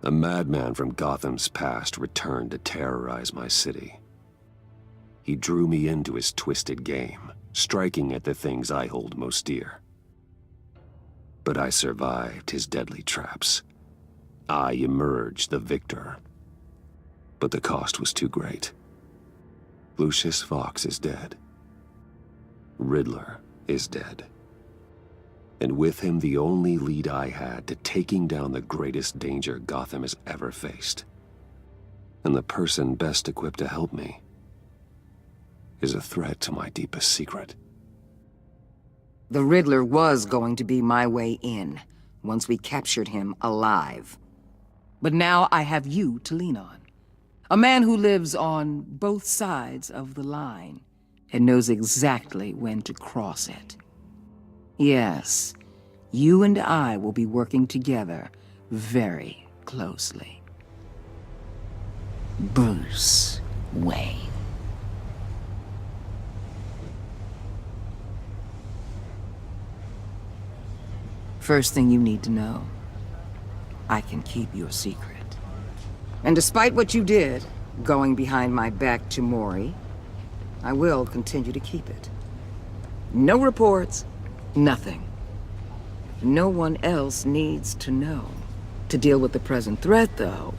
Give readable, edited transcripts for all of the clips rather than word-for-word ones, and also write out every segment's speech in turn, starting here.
A madman from Gotham's past returned to terrorize my city. He drew me into his twisted game, striking at the things I hold most dear. But I survived his deadly traps. I emerged the victor. But the cost was too great. Lucius Fox is dead. Riddler is dead. And with him, the only lead I had to taking down the greatest danger Gotham has ever faced. And the person best equipped to help me is a threat to my deepest secret. The Riddler was going to be my way in, once we captured him alive. But now I have you to lean on. A man who lives on both sides of the line and knows exactly when to cross it. Yes, you and I will be working together very closely. Bruce Wayne. First thing you need to know, I can keep your secret. And despite what you did, going behind my back to Mori, I will continue to keep it. No reports, nothing. No one else needs to know. To deal with the present threat, though,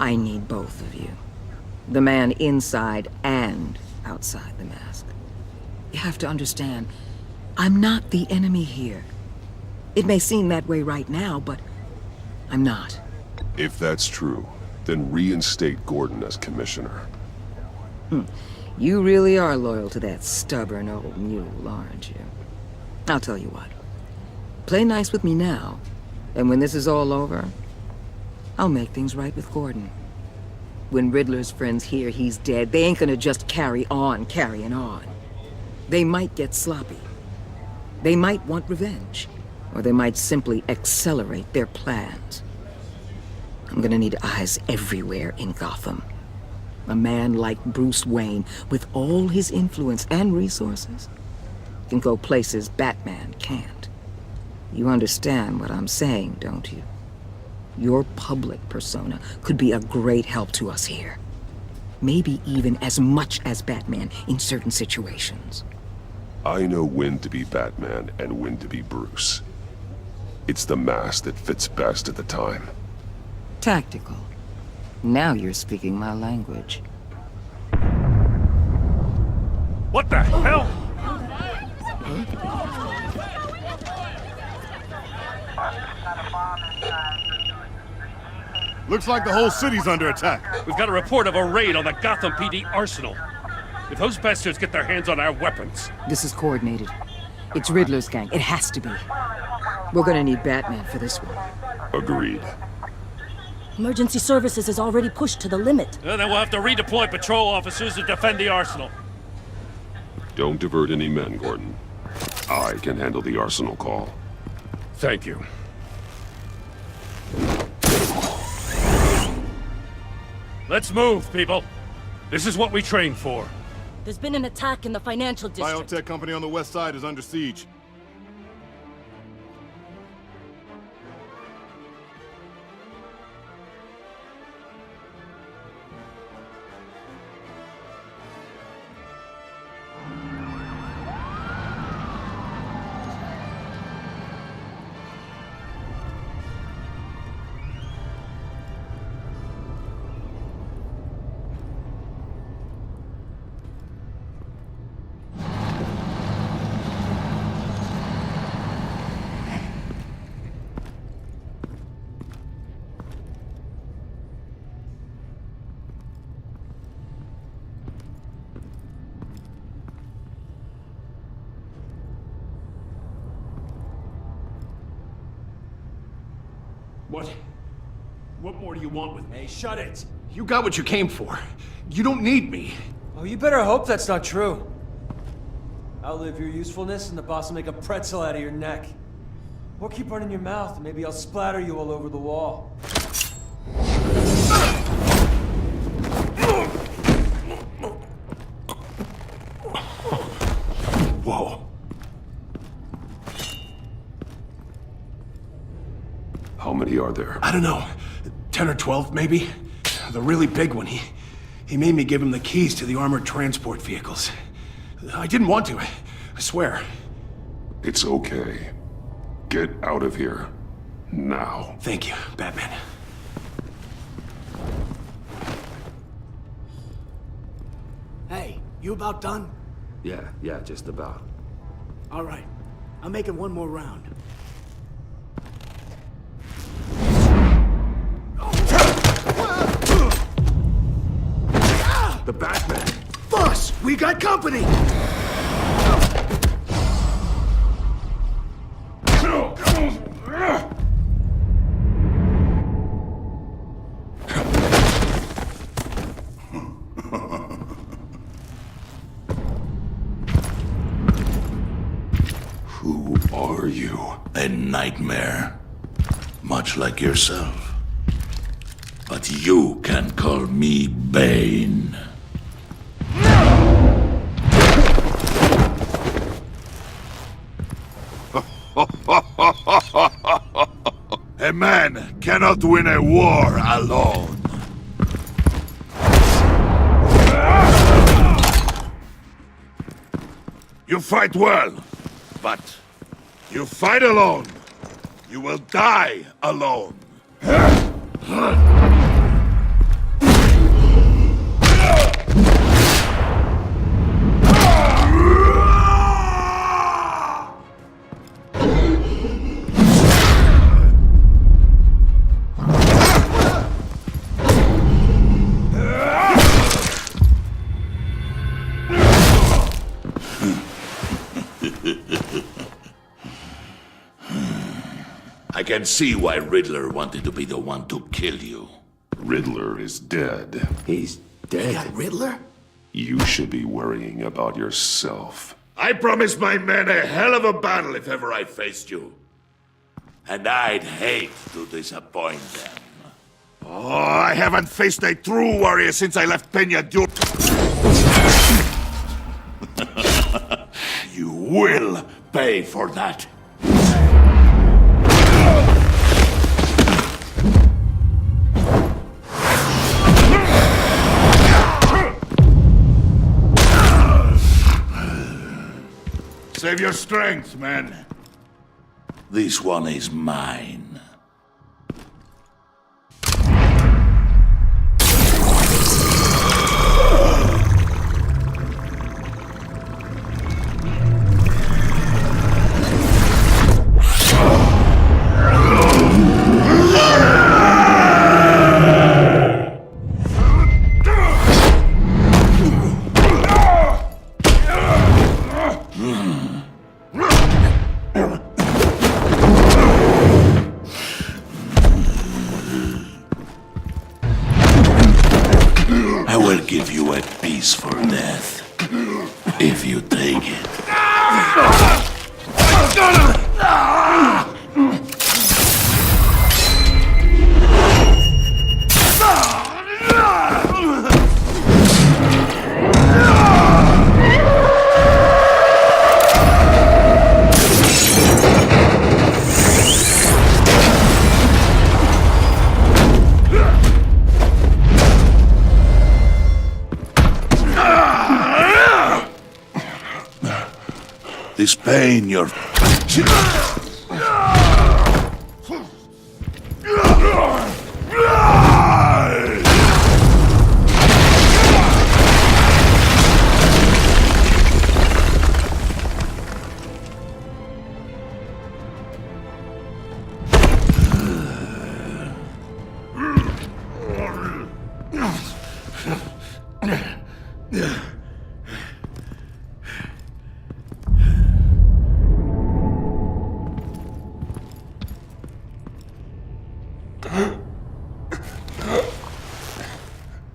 I need both of you. The man inside and outside the mask. You have to understand, I'm not the enemy here. It may seem that way right now, but I'm not. If that's true, then reinstate Gordon as commissioner. You really are loyal to that stubborn old mule, aren't you? I'll tell you what. Play nice with me now, and when this is all over, I'll make things right with Gordon. When Riddler's friends hear he's dead, they ain't gonna just carry on carrying on. They might get sloppy. They might want revenge. Or they might simply accelerate their plans. I'm gonna need eyes everywhere in Gotham. A man like Bruce Wayne, with all his influence and resources, can go places Batman can't. You understand what I'm saying, don't you? Your public persona could be a great help to us here. Maybe even as much as Batman in certain situations. I know when to be Batman and when to be Bruce. It's the mask that fits best at the time. Tactical. Now you're speaking my language. What the hell? Looks like the whole city's under attack. We've got a report of a raid on the Gotham PD arsenal. If those bastards get their hands on our weapons... This is coordinated. It's Riddler's gang. It has to be. We're gonna need Batman for this one. Agreed. Emergency services is already pushed to the limit. Then we'll have to redeploy patrol officers to defend the arsenal. Don't divert any men, Gordon. I can handle the arsenal call. Thank you. Let's move, people. This is what we trained for. There's been an attack in the financial district. Biotech company on the west side is under siege. What more do you want with me? Hey, shut it! You got what you came for. You don't need me. Oh, you better hope that's not true. Outlive your usefulness and the boss will make a pretzel out of your neck. Or keep running your mouth and maybe I'll splatter you all over the wall. Whoa. How many are there? I don't know. 10 10 or 12, maybe. The really big one. He made me give him the keys to the armored transport vehicles. I didn't want to, I swear. It's okay. Get out of here. Now. Thank you, Batman. Hey, you about done? Yeah, just about. All right. I'm making one more round. The Batman! Boss, we got company! Who are you? A nightmare. Much like yourself. But you can call me Bane. A man cannot win a war alone. You fight well, but you fight alone. You will die alone. I can see why Riddler wanted to be the one to kill you. Riddler is dead. He's dead. Got Riddler? You should be worrying about yourself. I promised my men a hell of a battle if ever I faced you. And I'd hate to disappoint them. Oh, I haven't faced a true warrior since I left Peña Duro. You will pay for that. Save your strength, man. This one is mine. I will give you a peaceful death, if you take it. This pain you're...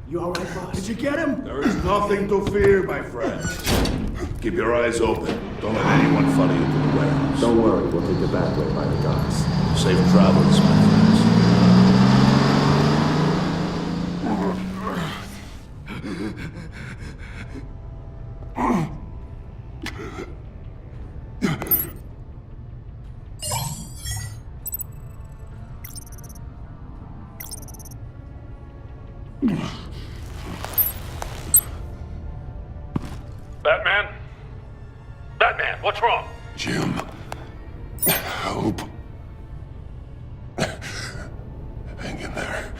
You all right, boss? Did you get him? There is nothing to fear, my friend. Keep your eyes open. Don't let anyone follow you to the warehouse. Don't worry, we'll take the back way by the docks. Safe travels, my friends. Batman? Batman, what's wrong? Jim. Help. Hang in there.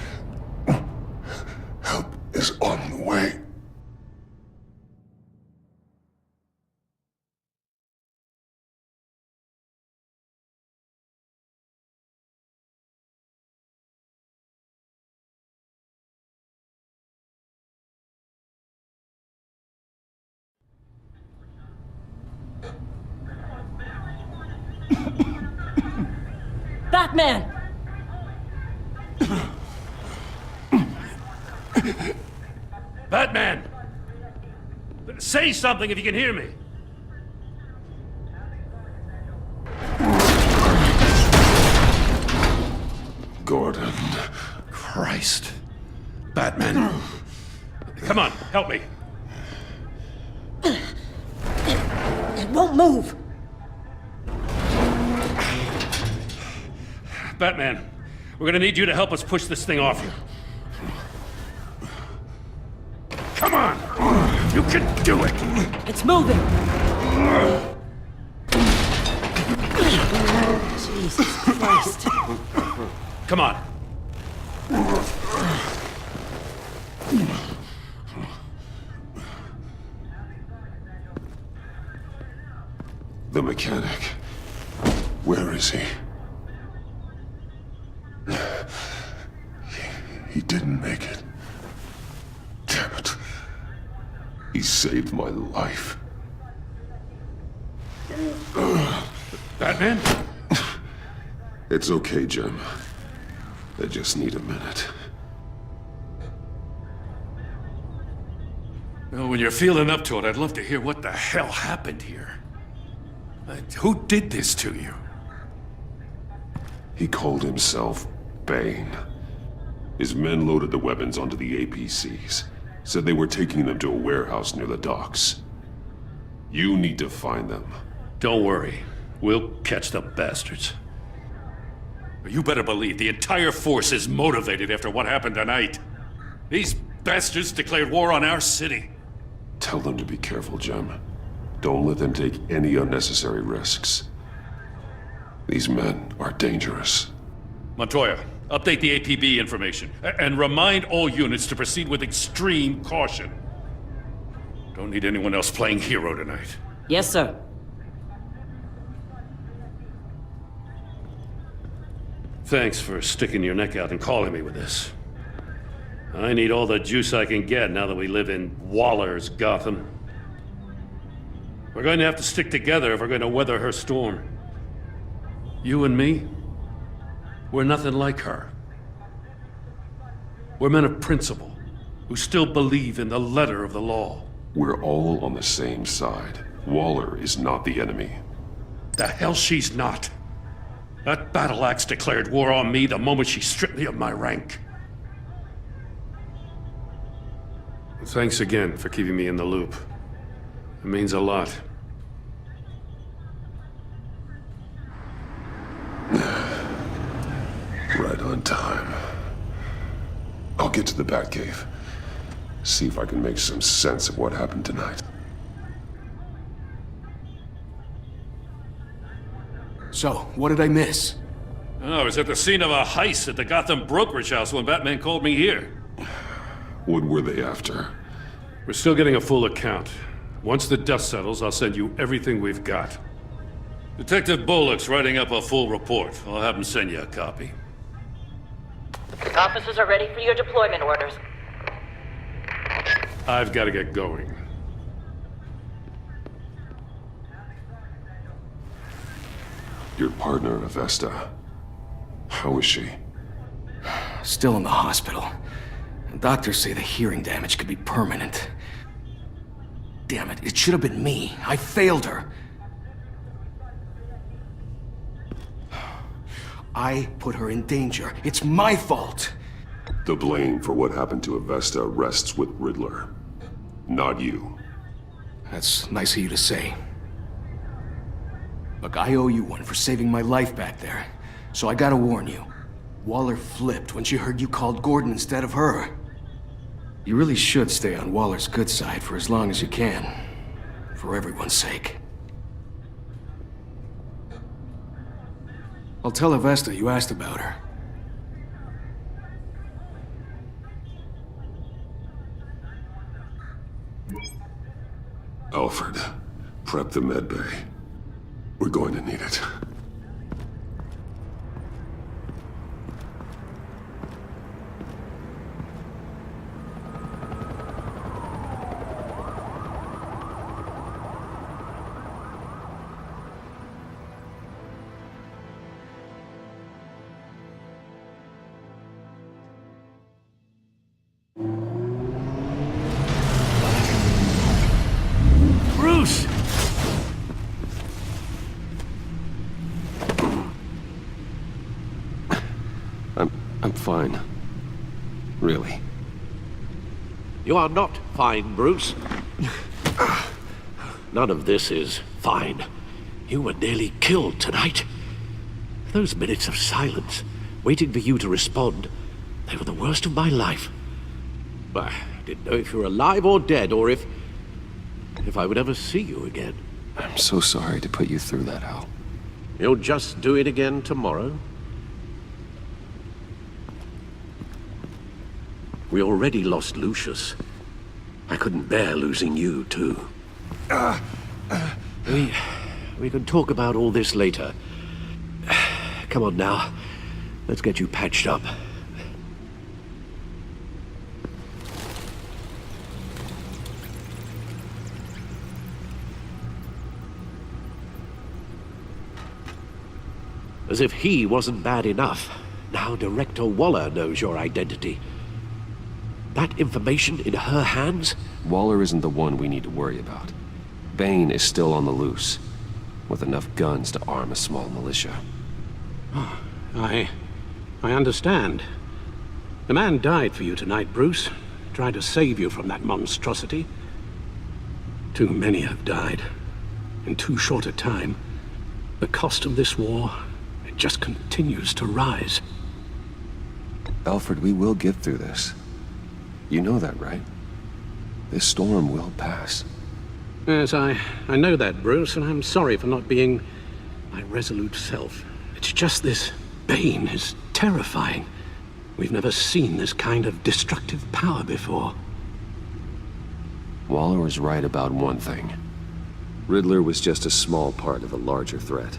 Help is on the way. Batman! Batman! Say something if you can hear me. Gordon. Christ. Batman. Come on, help me. It won't move! Batman, we're gonna need you to help us push this thing off you. Come on! You can do it! It's moving! Jesus Christ. Come on. The mechanic. Where is he? He didn't make it. Damn it. He saved my life. Batman? It's okay, Jim. I just need a minute. Well, when you're feeling up to it, I'd love to hear what the hell happened here. Who did this to you? He called himself Bane. His men loaded the weapons onto the APCs. Said they were taking them to a warehouse near the docks. You need to find them. Don't worry. We'll catch the bastards. You better believe the entire force is motivated after what happened tonight. These bastards declared war on our city. Tell them to be careful, Jim. Don't let them take any unnecessary risks. These men are dangerous. Montoya, update the APB information, and remind all units to proceed with extreme caution. Don't need anyone else playing hero tonight. Yes, sir. Thanks for sticking your neck out and calling me with this. I need all the juice I can get now that we live in Waller's Gotham. We're going to have to stick together if we're going to weather her storm. You and me, we're nothing like her. We're men of principle, who still believe in the letter of the law. We're all on the same side. Waller is not the enemy. The hell she's not. That battle axe declared war on me the moment she stripped me of my rank. Thanks again for keeping me in the loop. It means a lot. Right on time. I'll get to the Batcave. See if I can make some sense of what happened tonight. So, what did I miss? Oh, I was at the scene of a heist at the Gotham brokerage house when Batman called me here. What were they after? We're still getting a full account. Once the dust settles, I'll send you everything we've got. Detective Bullock's writing up a full report. I'll have him send you a copy. Officers are ready for your deployment orders. I've got to get going. Your partner, Avesta. How is she? Still in the hospital. Doctors say the hearing damage could be permanent. Damn it, it should have been me. I failed her. I put her in danger. It's my fault. The blame for what happened to Avesta rests with Riddler, not you. That's nice of you to say. Look, I owe you one for saving my life back there. So I gotta warn you. Waller flipped when she heard you called Gordon instead of her. You really should stay on Waller's good side for as long as you can. For everyone's sake. I'll tell Avesta you asked about her. Alfred, prep the med bay. We're going to need it. Bruce! I'm fine. Really. You are not fine, Bruce. None of this is fine. You were nearly killed tonight. Those minutes of silence, waiting for you to respond, they were the worst of my life. I didn't know if you were alive or dead, or if I would ever see you again. I'm so sorry to put you through that, Al. You'll just do it again tomorrow? We already lost Lucius. I couldn't bear losing you, too. We can talk about all this later. Come on now. Let's get you patched up. As if he wasn't bad enough. Now Director Waller knows your identity. That information in her hands? Waller isn't the one we need to worry about. Bane is still on the loose, with enough guns to arm a small militia. I understand. The man died for you tonight, Bruce. Tried to save you from that monstrosity. Too many have died. In too short a time. The cost of this war, it just continues to rise. Alfred, we will get through this. You know that, right? This storm will pass. Yes, I know that, Bruce, and I'm sorry for not being my resolute self. It's just this Bane is terrifying. We've never seen this kind of destructive power before. Waller was right about one thing. Riddler was just a small part of a larger threat.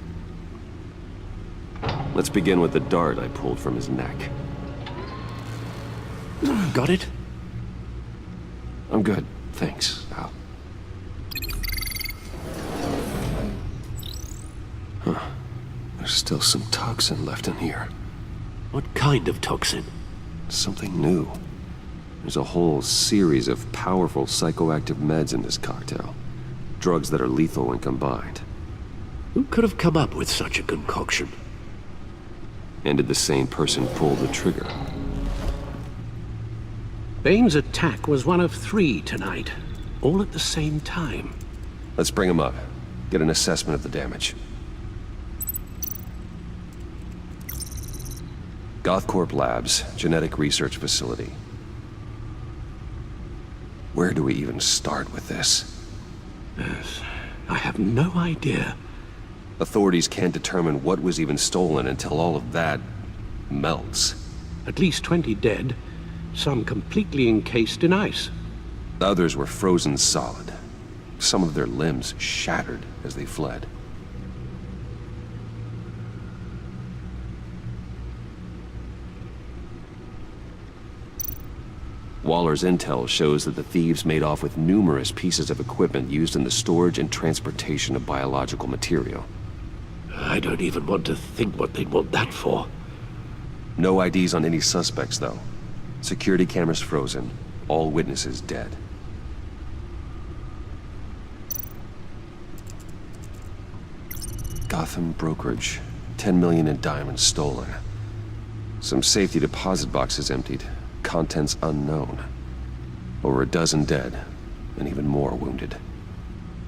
Let's begin with the dart I pulled from his neck. Got it? I'm good, thanks, Al. Huh. There's still some toxin left in here. What kind of toxin? Something new. There's a whole series of powerful psychoactive meds in this cocktail. Drugs that are lethal when combined. Who could have come up with such a concoction? And did the same person pull the trigger? Bane's attack was one of 3 tonight, all at the same time. Let's bring him up. Get an assessment of the damage. Gothcorp Labs, genetic research facility. Where do we even start with this? Yes, I have no idea. Authorities can't determine what was even stolen until all of that melts. At least 20 dead, some completely encased in ice. Others were frozen solid. Some of their limbs shattered as they fled. Waller's intel shows that the thieves made off with numerous pieces of equipment used in the storage and transportation of biological material. I don't even want to think what they'd want that for. No IDs on any suspects, though. Security cameras frozen. All witnesses dead. Gotham brokerage. 10 million in diamonds stolen. Some safety deposit boxes emptied. Contents unknown. Over a dozen dead, and even more wounded.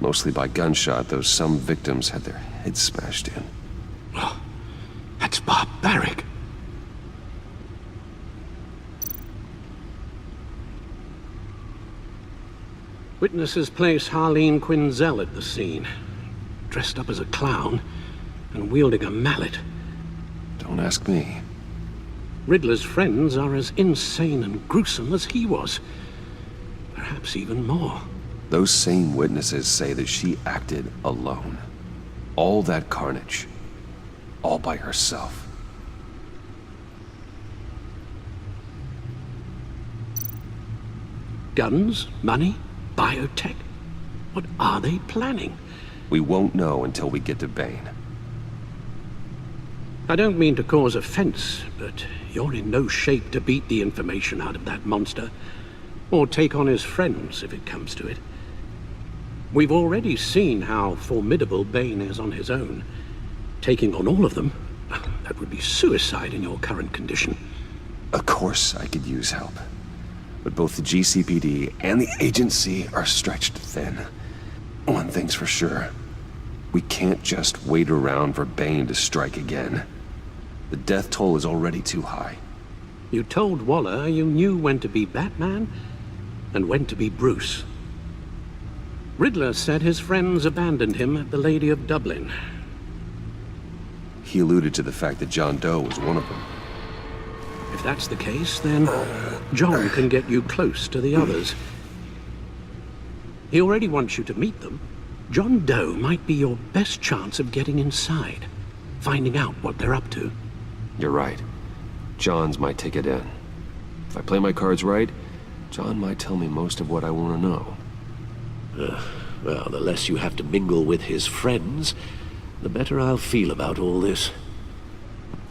Mostly by gunshot, though some victims had their heads smashed in. Oh, that's barbaric. Witnesses place Harleen Quinzel at the scene, dressed up as a clown and wielding a mallet. Don't ask me. Riddler's friends are as insane and gruesome as he was. Perhaps even more. Those same witnesses say that she acted alone. All that carnage. All by herself. Guns, money, biotech. What are they planning? We won't know until we get to Bane. I don't mean to cause offense, but you're in no shape to beat the information out of that monster, or take on his friends if it comes to it. We've already seen how formidable Bane is on his own. Taking on all of them, that would be suicide in your current condition. Of course I could use help. But both the GCPD and the agency are stretched thin. One thing's for sure. We can't just wait around for Bane to strike again. The death toll is already too high. You told Waller you knew when to be Batman and when to be Bruce. Riddler said his friends abandoned him at the Lady of Dublin. He alluded to the fact that John Doe was one of them. If that's the case, then John can get you close to the others. He already wants you to meet them. John Doe might be your best chance of getting inside, finding out what they're up to. You're right. John's my ticket in. If I play my cards right, John might tell me most of what I want to know. Well, the less you have to mingle with his friends, the better I'll feel about all this.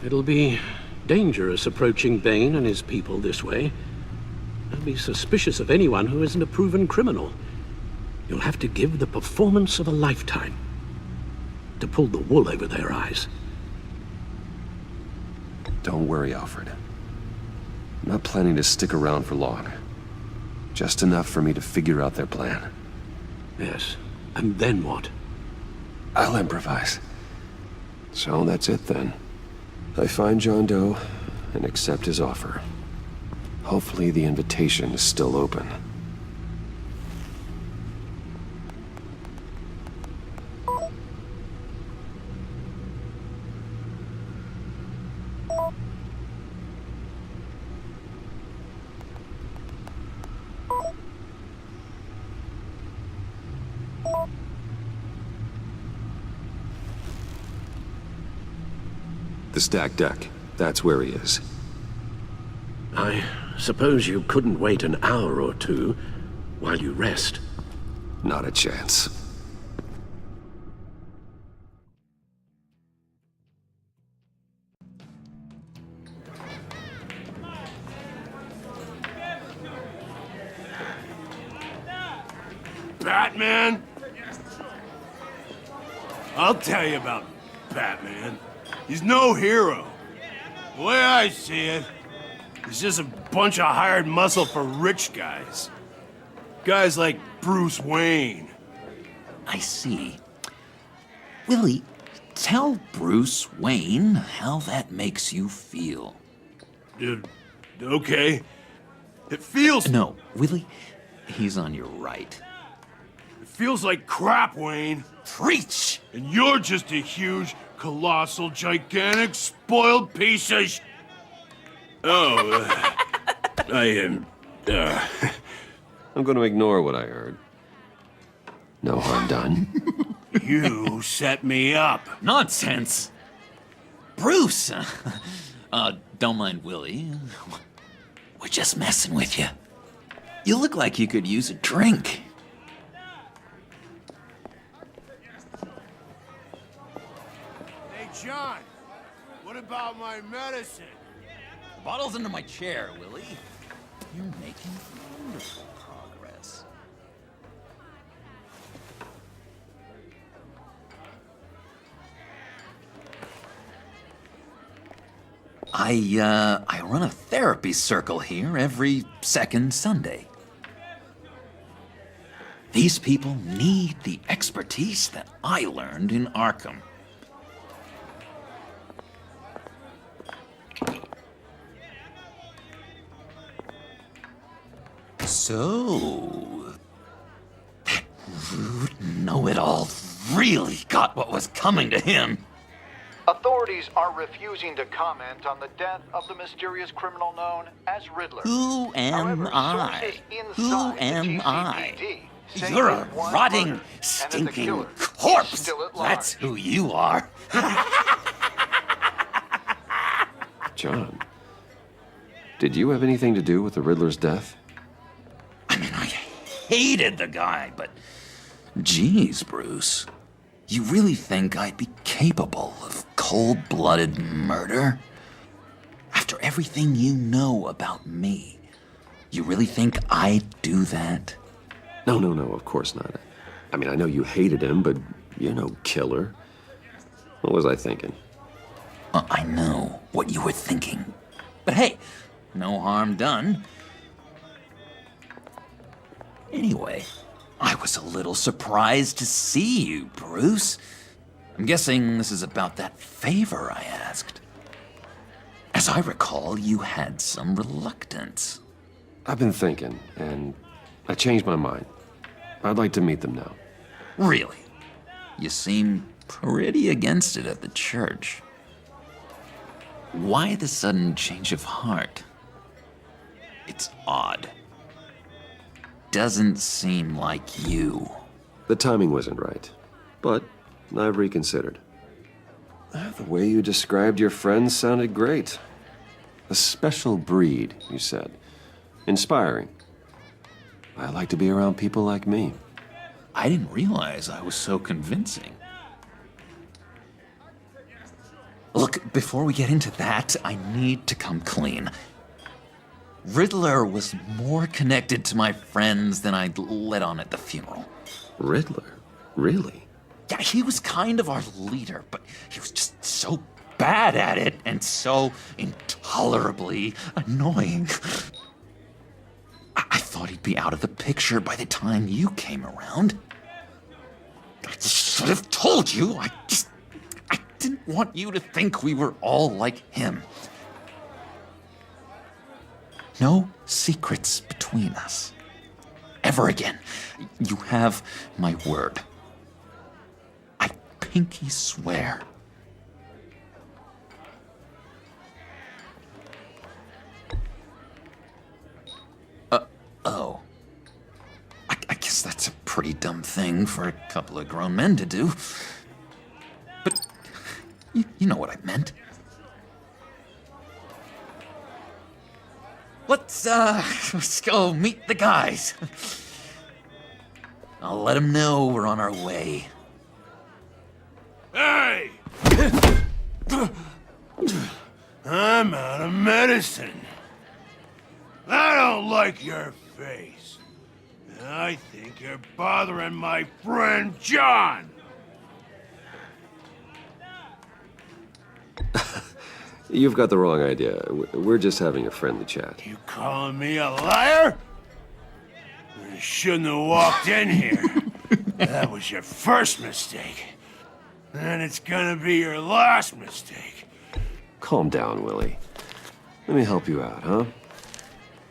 It'll be dangerous approaching Bane and his people this way. They'll be suspicious of anyone who isn't a proven criminal. You'll have to give the performance of a lifetime to pull the wool over their eyes. Don't worry, Alfred. I'm not planning to stick around for long. Just enough for me to figure out their plan. Yes, and then what? I'll improvise. So that's it then. I find John Doe and accept his offer. Hopefully the invitation is still open. The stacked deck. That's where he is. I suppose you couldn't wait an hour or two while you rest. Not a chance. Batman? I'll tell you about Batman. He's no hero. The way I see it, he's just a bunch of hired muscle for rich guys. Guys like Bruce Wayne. I see. Willie, tell Bruce Wayne how that makes you feel. Okay. It feels... No, Willie, he's on your right. It feels like crap, Wayne. Preach! And you're just a huge, colossal, gigantic, spoiled piece of I am... I'm going to ignore what I heard. No harm done. You set me up. Nonsense! Bruce! Don't mind Willie. We're just messing with you. You look like you could use a drink. Hey, John. What about my medicine? The bottle's under my chair, Willie. You're making wonderful progress. I run a therapy circle here every second Sunday. These people need the expertise that I learned in Arkham. So, rude know-it-all really got what was coming to him. Authorities are refusing to comment on the death of the mysterious criminal known as Riddler. Who am However, I? sources Who inside the am I? GCPD say You're a he was rotting, murdered, and that the stinking killer is corpse. still at large. That's who you are. John, did you have anything to do with the Riddler's death? I mean, I hated the guy, but geez, Bruce. You really think I'd be capable of cold-blooded murder? After everything you know about me, you really think I'd do that? No, of course not. I mean, I know you hated him, but you're no killer. What was I thinking? I know what you were thinking. But hey, no harm done. Anyway, I was a little surprised to see you, Bruce. I'm guessing this is about that favor I asked. As I recall, you had some reluctance. I've been thinking, and I changed my mind. I'd like to meet them now. Really? You seem pretty against it at the church. Why the sudden change of heart? It's odd. Doesn't seem like you. The timing wasn't right, but I've reconsidered. The way you described your friends sounded great. A special breed, you said. Inspiring. I like to be around people like me. I didn't realize I was so convincing. Look, before we get into that, I need to come clean. Riddler was more connected to my friends than I'd let on at the funeral. Riddler? Really? Yeah, he was kind of our leader, but he was just so bad at it and so intolerably annoying. I thought he'd be out of the picture by the time you came around. I should have told you. I didn't want you to think we were all like him. No secrets between us. Ever again. You have my word. I pinky swear. Oh. I guess that's a pretty dumb thing for a couple of grown men to do. But you know what I meant. Let's go meet the guys. I'll let them know we're on our way. Hey! I'm out of medicine. I don't like your face. I think you're bothering my friend John. You've got the wrong idea. We're just having a friendly chat. You calling me a liar? You shouldn't have walked in here. That was your first mistake. And it's gonna be your last mistake. Calm down, Willie. Let me help you out, huh?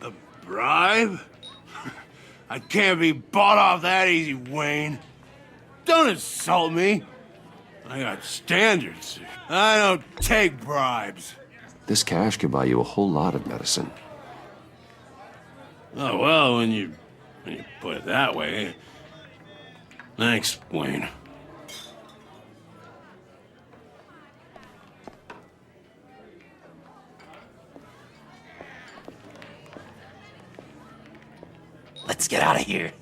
A bribe? I can't be bought off that easy, Wayne. Don't insult me. I got standards. I don't take bribes. This cash could buy you a whole lot of medicine. Oh, well, when you put it that way. Thanks, Wayne. Let's get out of here.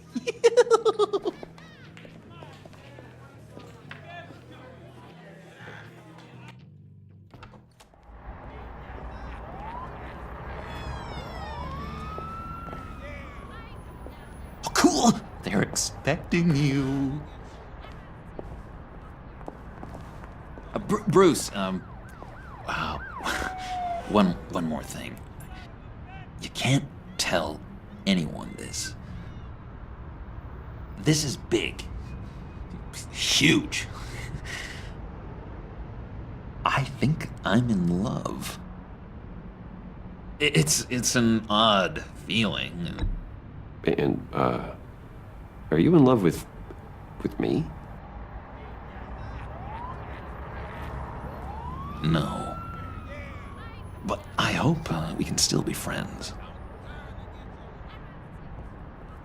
Oh, cool. They're expecting you. Bruce, wow. One more thing. You can't tell anyone this. This is big. Huge. I think I'm in love. It's an odd feeling. And, are you in love with With me? No. But I hope we can still be friends.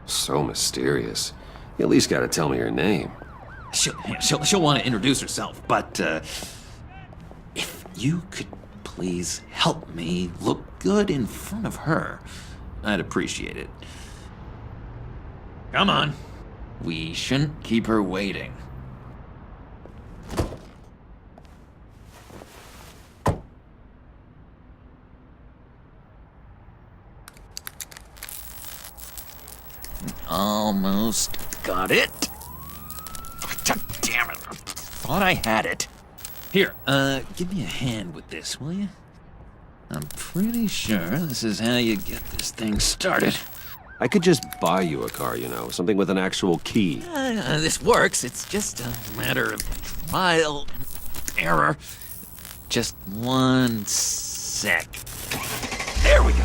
So mysterious. You at least gotta tell me her name. She'll want to introduce herself, but if you could please help me look good in front of her, I'd appreciate it. Come on. We shouldn't keep her waiting. Almost got it. God damn it. Thought I had it. Here, give me a hand with this, will you? I'm pretty sure this is how you get this thing started. I could just buy you a car, you know, something with an actual key. This works. It's just a matter of trial and error. Just one sec. There we go.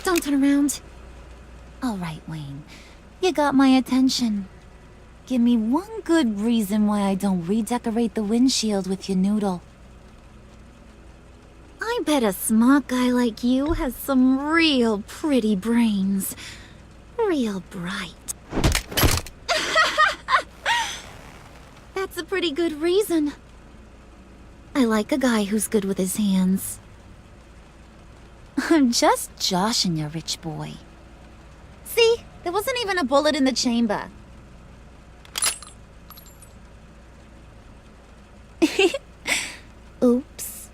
Don't turn around. All right, Wayne. You got my attention. Give me one good reason why I don't redecorate the windshield with your noodle. I bet a smart guy like you has some real pretty brains. Real bright. That's a pretty good reason. I like a guy who's good with his hands. I'm just joshing you, rich boy. See? There wasn't even a bullet in the chamber. Oops.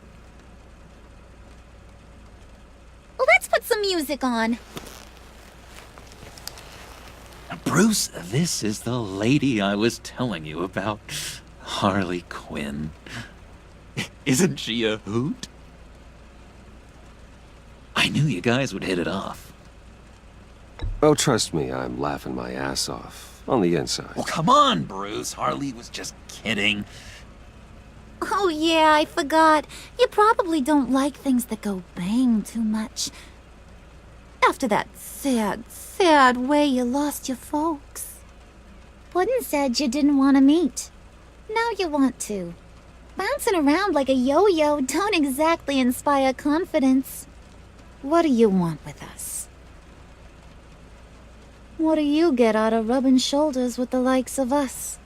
Let's put some music on. Bruce, this is the lady I was telling you about. Harley Quinn. Isn't she a hoot? I knew you guys would hit it off. Oh, trust me, I'm laughing my ass off. On the inside. Well, come on, Bruce. Harley was just kidding. Oh yeah, I forgot. You probably don't like things that go bang too much. After that sad way you lost your folks. Puddin' said you didn't want to meet. Now you want to. Bouncing around like a yo-yo don't exactly inspire confidence. What do you want with us? What do you get out of rubbing shoulders with the likes of us?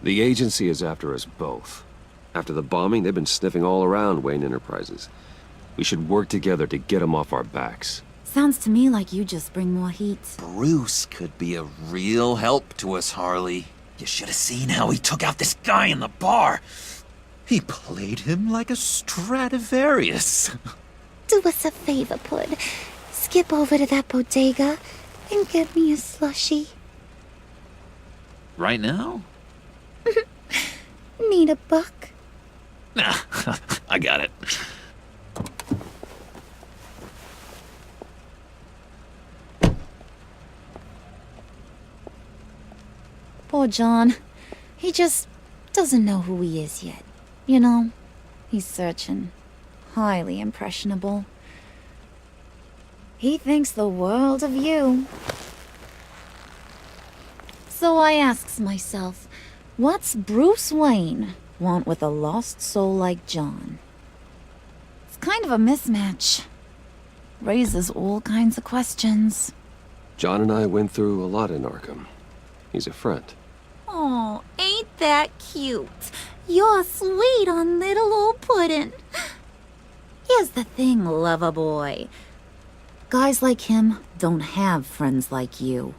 The agency is after us both. After the bombing, they've been sniffing all around Wayne Enterprises. We should work together to get them off our backs. Sounds to me like you just bring more heat. Bruce could be a real help to us, Harley. You should have seen how he took out this guy in the bar. He played him like a Stradivarius. Do us a favor, Pud. Skip over to that bodega and get me a slushie. Right now? Need a buck? Nah, I got it. Poor John. He just doesn't know who he is yet. You know, he's searching. Highly impressionable. He thinks the world of you. So I asks myself, what's Bruce Wayne want with a lost soul like John? It's kind of a mismatch. Raises all kinds of questions. John and I went through a lot in Arkham. He's a friend. Oh, ain't that cute? You're sweet on little old Puddin'. Here's the thing, lover boy. Guys like him don't have friends like you.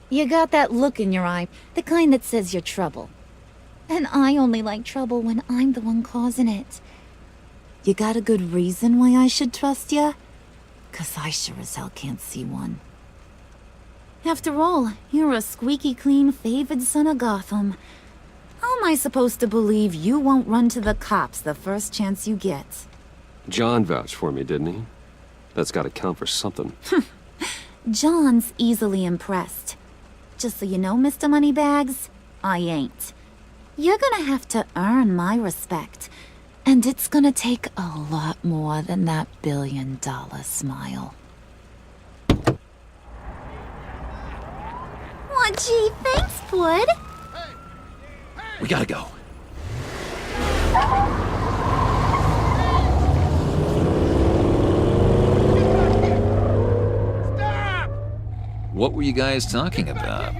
You got that look in your eye, the kind that says you're trouble. And I only like trouble when I'm the one causing it. You got a good reason why I should trust you? 'Cause I sure as hell can't see one. After all, you're a squeaky clean favored son of Gotham. How am I supposed to believe you won't run to the cops the first chance you get? John vouched for me, didn't he? That's gotta count for something. John's easily impressed. Just so you know, Mr. Moneybags, I ain't. You're gonna have to earn my respect. And it's gonna take a lot more than that billion-dollar smile. Aw, gee, thanks, Bud. We gotta go. What were you guys talking about?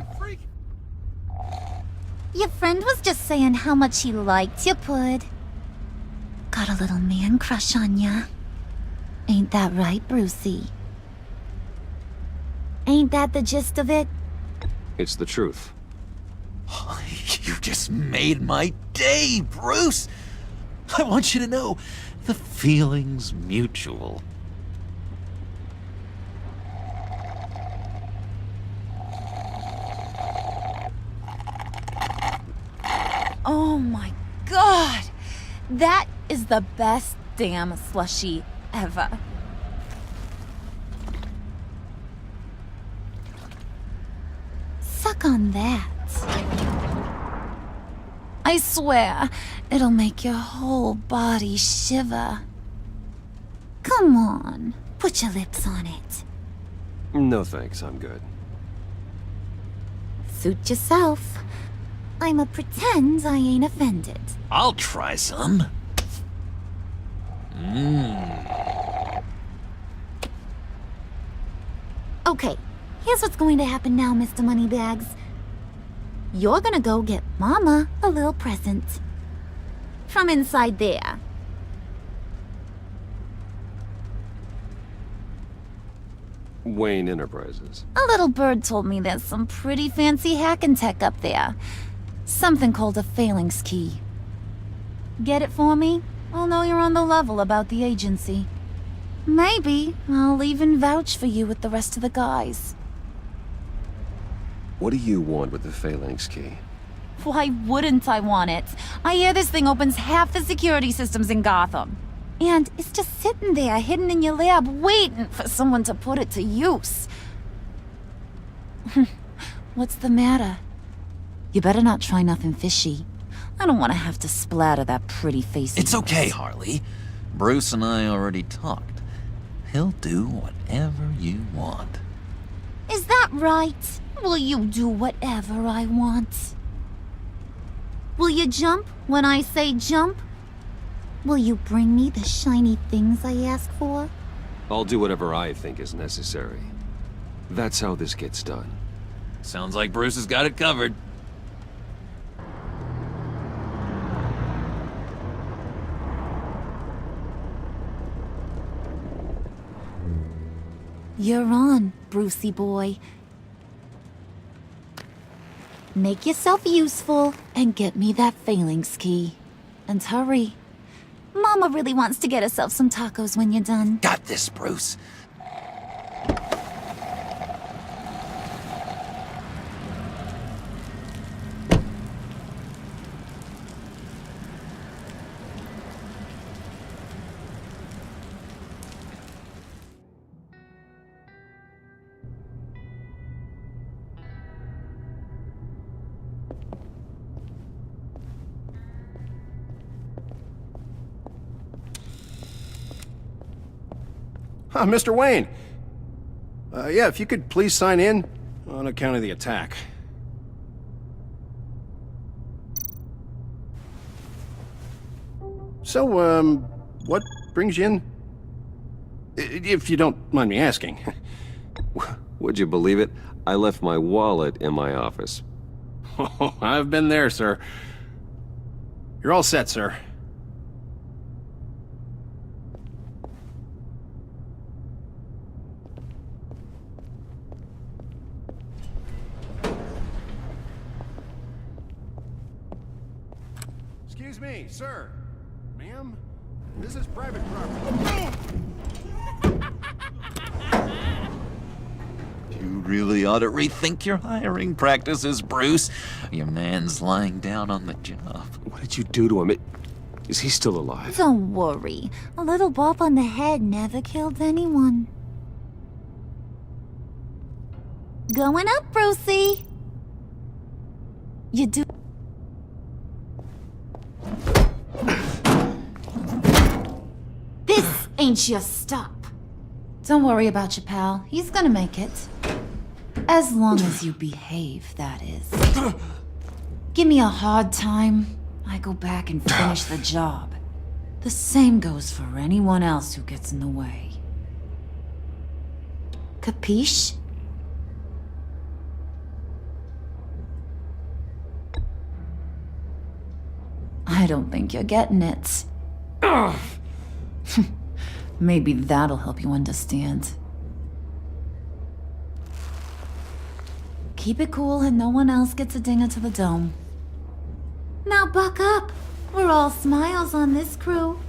Your friend was just saying how much he liked you, Pud. Got a little man crush on ya. Ain't that right, Brucey? Ain't that the gist of it? It's the truth. You just made my day, Bruce! I want you to know, the feeling's mutual. Oh my god! That is the best damn slushie ever. Suck on that. I swear, it'll make your whole body shiver. Come on, put your lips on it. No thanks, I'm good. Suit yourself. I'ma pretend I ain't offended. I'll try some. Okay, here's what's going to happen now, Mr. Moneybags. You're gonna go get Mama a little present. From inside there. Wayne Enterprises. A little bird told me there's some pretty fancy hacking tech up there. Something called a phalanx key. Get it for me? I'll know you're on the level about the agency. Maybe I'll even vouch for you with the rest of the guys. What do you want with the phalanx key? Why wouldn't I want it? I hear this thing opens half the security systems in Gotham. And it's just sitting there, hidden in your lab, waiting for someone to put it to use. What's the matter? You better not try nothing fishy. I don't want to have to splatter that pretty face. It's okay, Harley. Bruce and I already talked. He'll do whatever you want. Is that right? Will you do whatever I want? Will you jump when I say jump? Will you bring me the shiny things I ask for? I'll do whatever I think is necessary. That's how this gets done. Sounds like Bruce has got it covered. You're on, Brucey boy. Make yourself useful and get me that phalanx key. And hurry. Mama really wants to get herself some tacos when you're done. Got this, Bruce. Mr. Wayne. Yeah, if you could please sign in on account of the attack. So, what brings you in? If you don't mind me asking. Would you believe it? I left my wallet in my office. Oh, I've been there, sir. You're all set, sir. Excuse me, sir. Ma'am, this is private property. You really ought to rethink your hiring practices, Bruce. Your man's lying down on the job. What did you do to him? Is he still alive? Don't worry. A little bop on the head never killed anyone. Going up, Brucey. You do... Ain't you stop. Don't worry about your pal. He's gonna make it. As long as you behave, that is. Give me a hard time, I go back and finish the job. The same goes for anyone else who gets in the way. Capiche? I don't think you're getting it. Maybe that'll help you understand. Keep it cool and no one else gets a dinger to the dome. Now buck up. We're all smiles on this crew.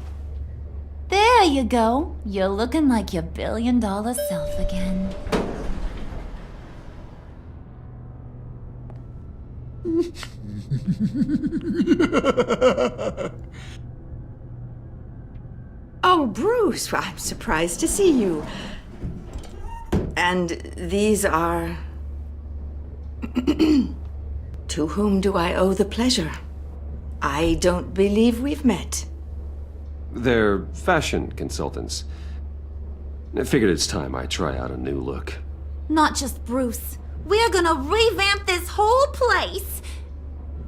There you go. You're looking like your billion-dollar self again. Oh, Bruce, I'm surprised to see you. And these are... To whom do I owe the pleasure? I don't believe we've met. They're fashion consultants. I figured it's time I try out a new look. Not just Bruce. We're gonna revamp this whole place.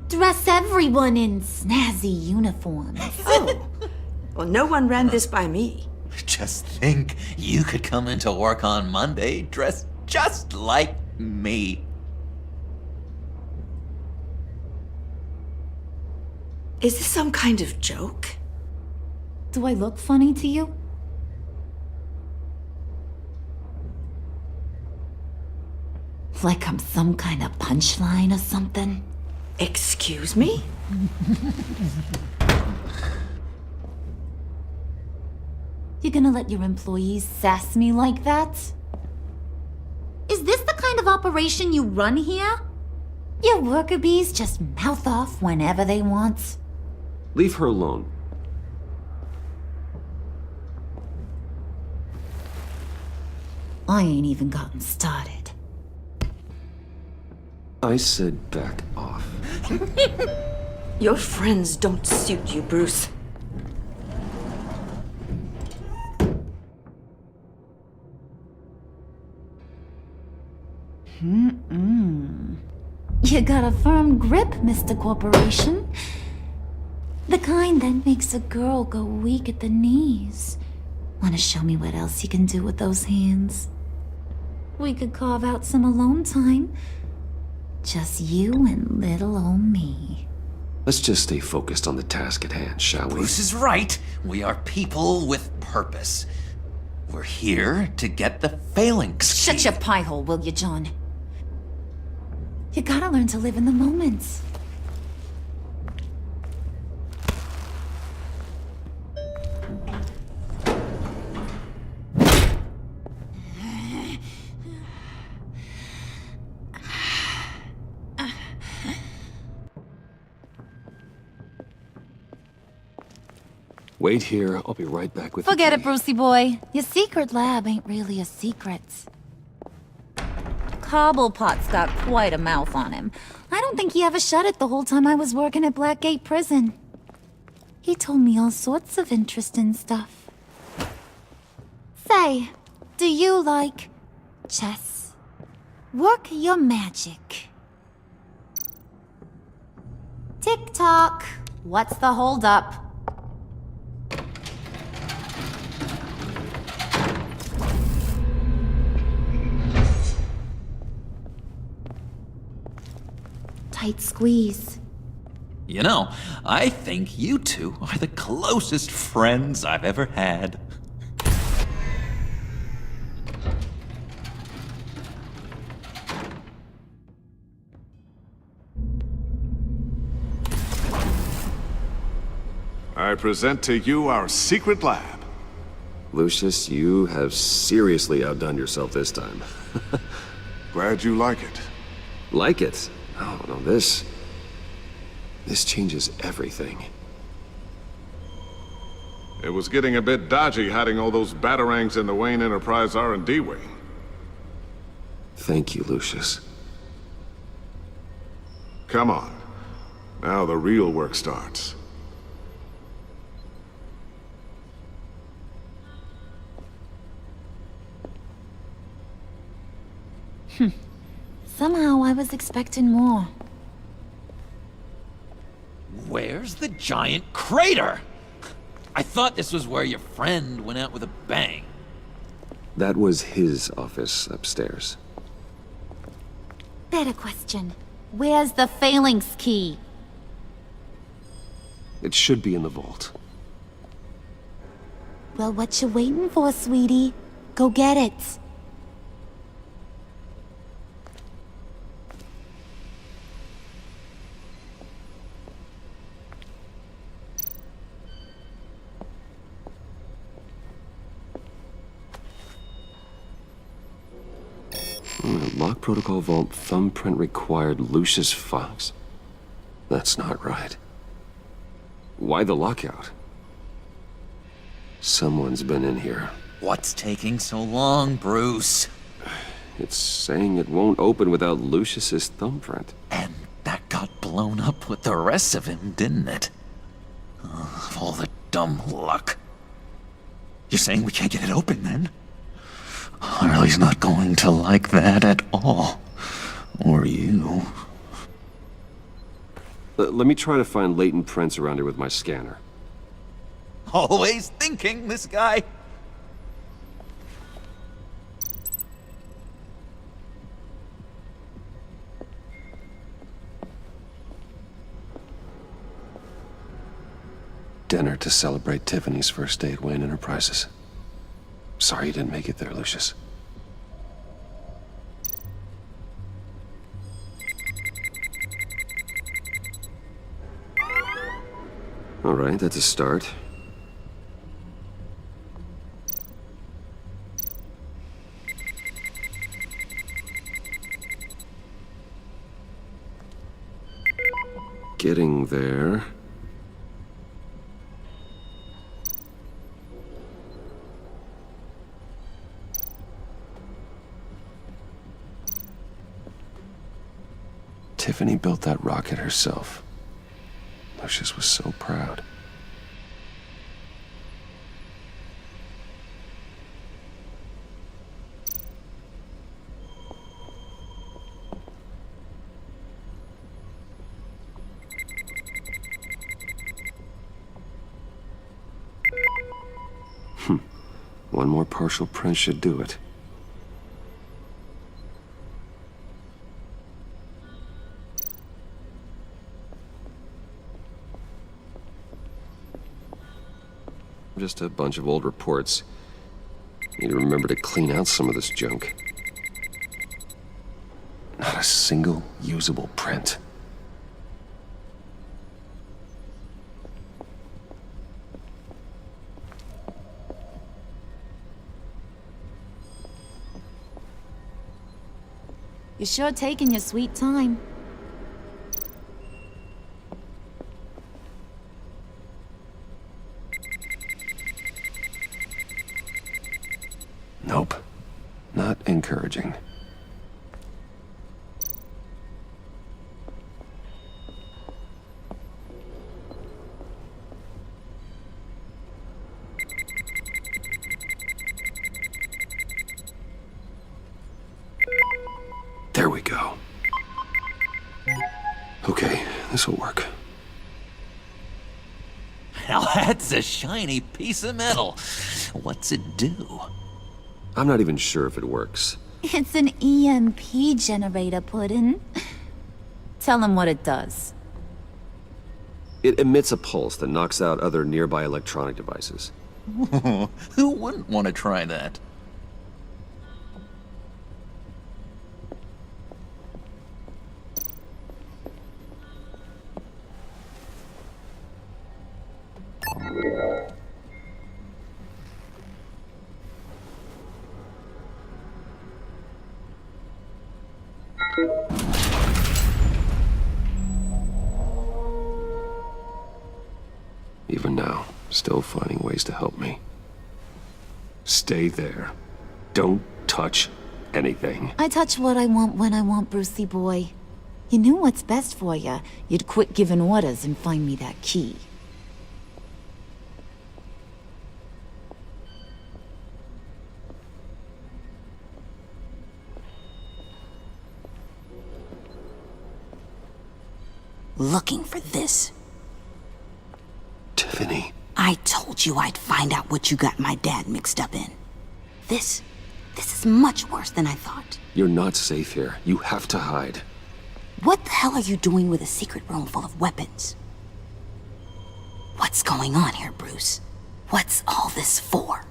Dress everyone in snazzy uniforms. Oh, well, no one ran this by me. Just think, you could come into work on Monday dressed just like me. Is this some kind of joke? Do I look funny to you? Like I'm some kind of punchline or something? Excuse me? You gonna let your employees sass me like that? Is this the kind of operation you run here? Your worker bees just mouth off whenever they want. Leave her alone. I ain't even gotten started. I said back off. Your friends don't suit you, Bruce. You got a firm grip, Mr. Corporation. The kind that makes a girl go weak at the knees. Wanna show me what else you can do with those hands? We could carve out some alone time. Just you and little old me. Let's just stay focused on the task at hand, shall we? Bruce is right. We are people with purpose. We're here to get the phalanx. Shut your pie hole, will you, John? You gotta learn to live in the moment. Wait here. I'll be right back with Forget the it, Brucey boy. Your secret lab ain't really a secret. Cobblepot's got quite a mouth on him. I don't think he ever shut it the whole time I was working at Blackgate Prison. He told me all sorts of interesting stuff. Say, do you like chess? Work your magic. Tick-tock. What's the holdup? Tight squeeze. You know, I think you two are the closest friends I've ever had. I present to you our secret lab. Lucius, you have seriously outdone yourself this time. Glad you like it. Like it? Oh, no, this changes everything. It was getting a bit dodgy hiding all those batarangs in the Wayne Enterprise R&D wing. Thank you, Lucius. Come on. Now the real work starts. I was expecting more. Where's the giant crater? I thought this was where your friend went out with a bang. That was his office upstairs. Better question. Where's the phalanx key? It should be in the vault. Well, what you waiting for, sweetie? Go get it. Lock protocol vault thumbprint required Lucius Fox. That's not right. Why the lockout? Someone's been in here. What's taking so long, Bruce? It's saying it won't open without Lucius's thumbprint. And that got blown up with the rest of him, didn't it? Oh, all the dumb luck. You're saying we can't get it open, then? Harley's not going to like that at all. Or you. Let me try to find latent prints around here with my scanner. Always thinking, this guy. Dinner to celebrate Tiffany's first day at Wayne Enterprises. Sorry you didn't make it there, Lucius. All right, that's a start. Getting there. Tiffany built that rocket herself. Lucius was so proud. One more partial print should do it. Just a bunch of old reports. Need to remember to clean out some of this junk. Not a single usable print. You're sure taking your sweet time. Nope. Not encouraging. There we go. Okay, this'll work. Now that's a shiny piece of metal. What's it do? I'm not even sure if it works. It's an EMP generator, Puddin'. Tell him what it does. It emits a pulse that knocks out other nearby electronic devices. Who wouldn't want to try that? Even now, still finding ways to help me. Stay there. Don't touch anything. I touch what I want when I want, Brucey boy. You knew what's best for you. You'd quit giving orders and find me that key. looking for this. Tiffany. I told you I'd find out what you got my dad mixed up in. This is much worse than I thought. You're not safe here. You have to hide. What the hell are you doing with a secret room full of weapons? What's going on here, Bruce? What's all this for?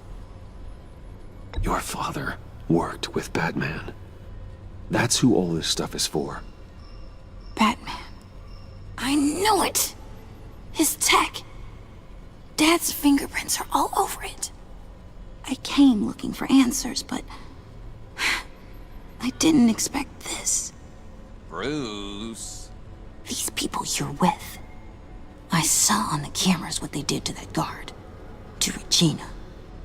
Your father worked with Batman. That's who all this stuff is for. Batman. I knew it! His tech. Dad's fingerprints are all over it. I came looking for answers, but I didn't expect this. Bruce. These people you're with. I saw on the cameras what they did to that guard. To Regina.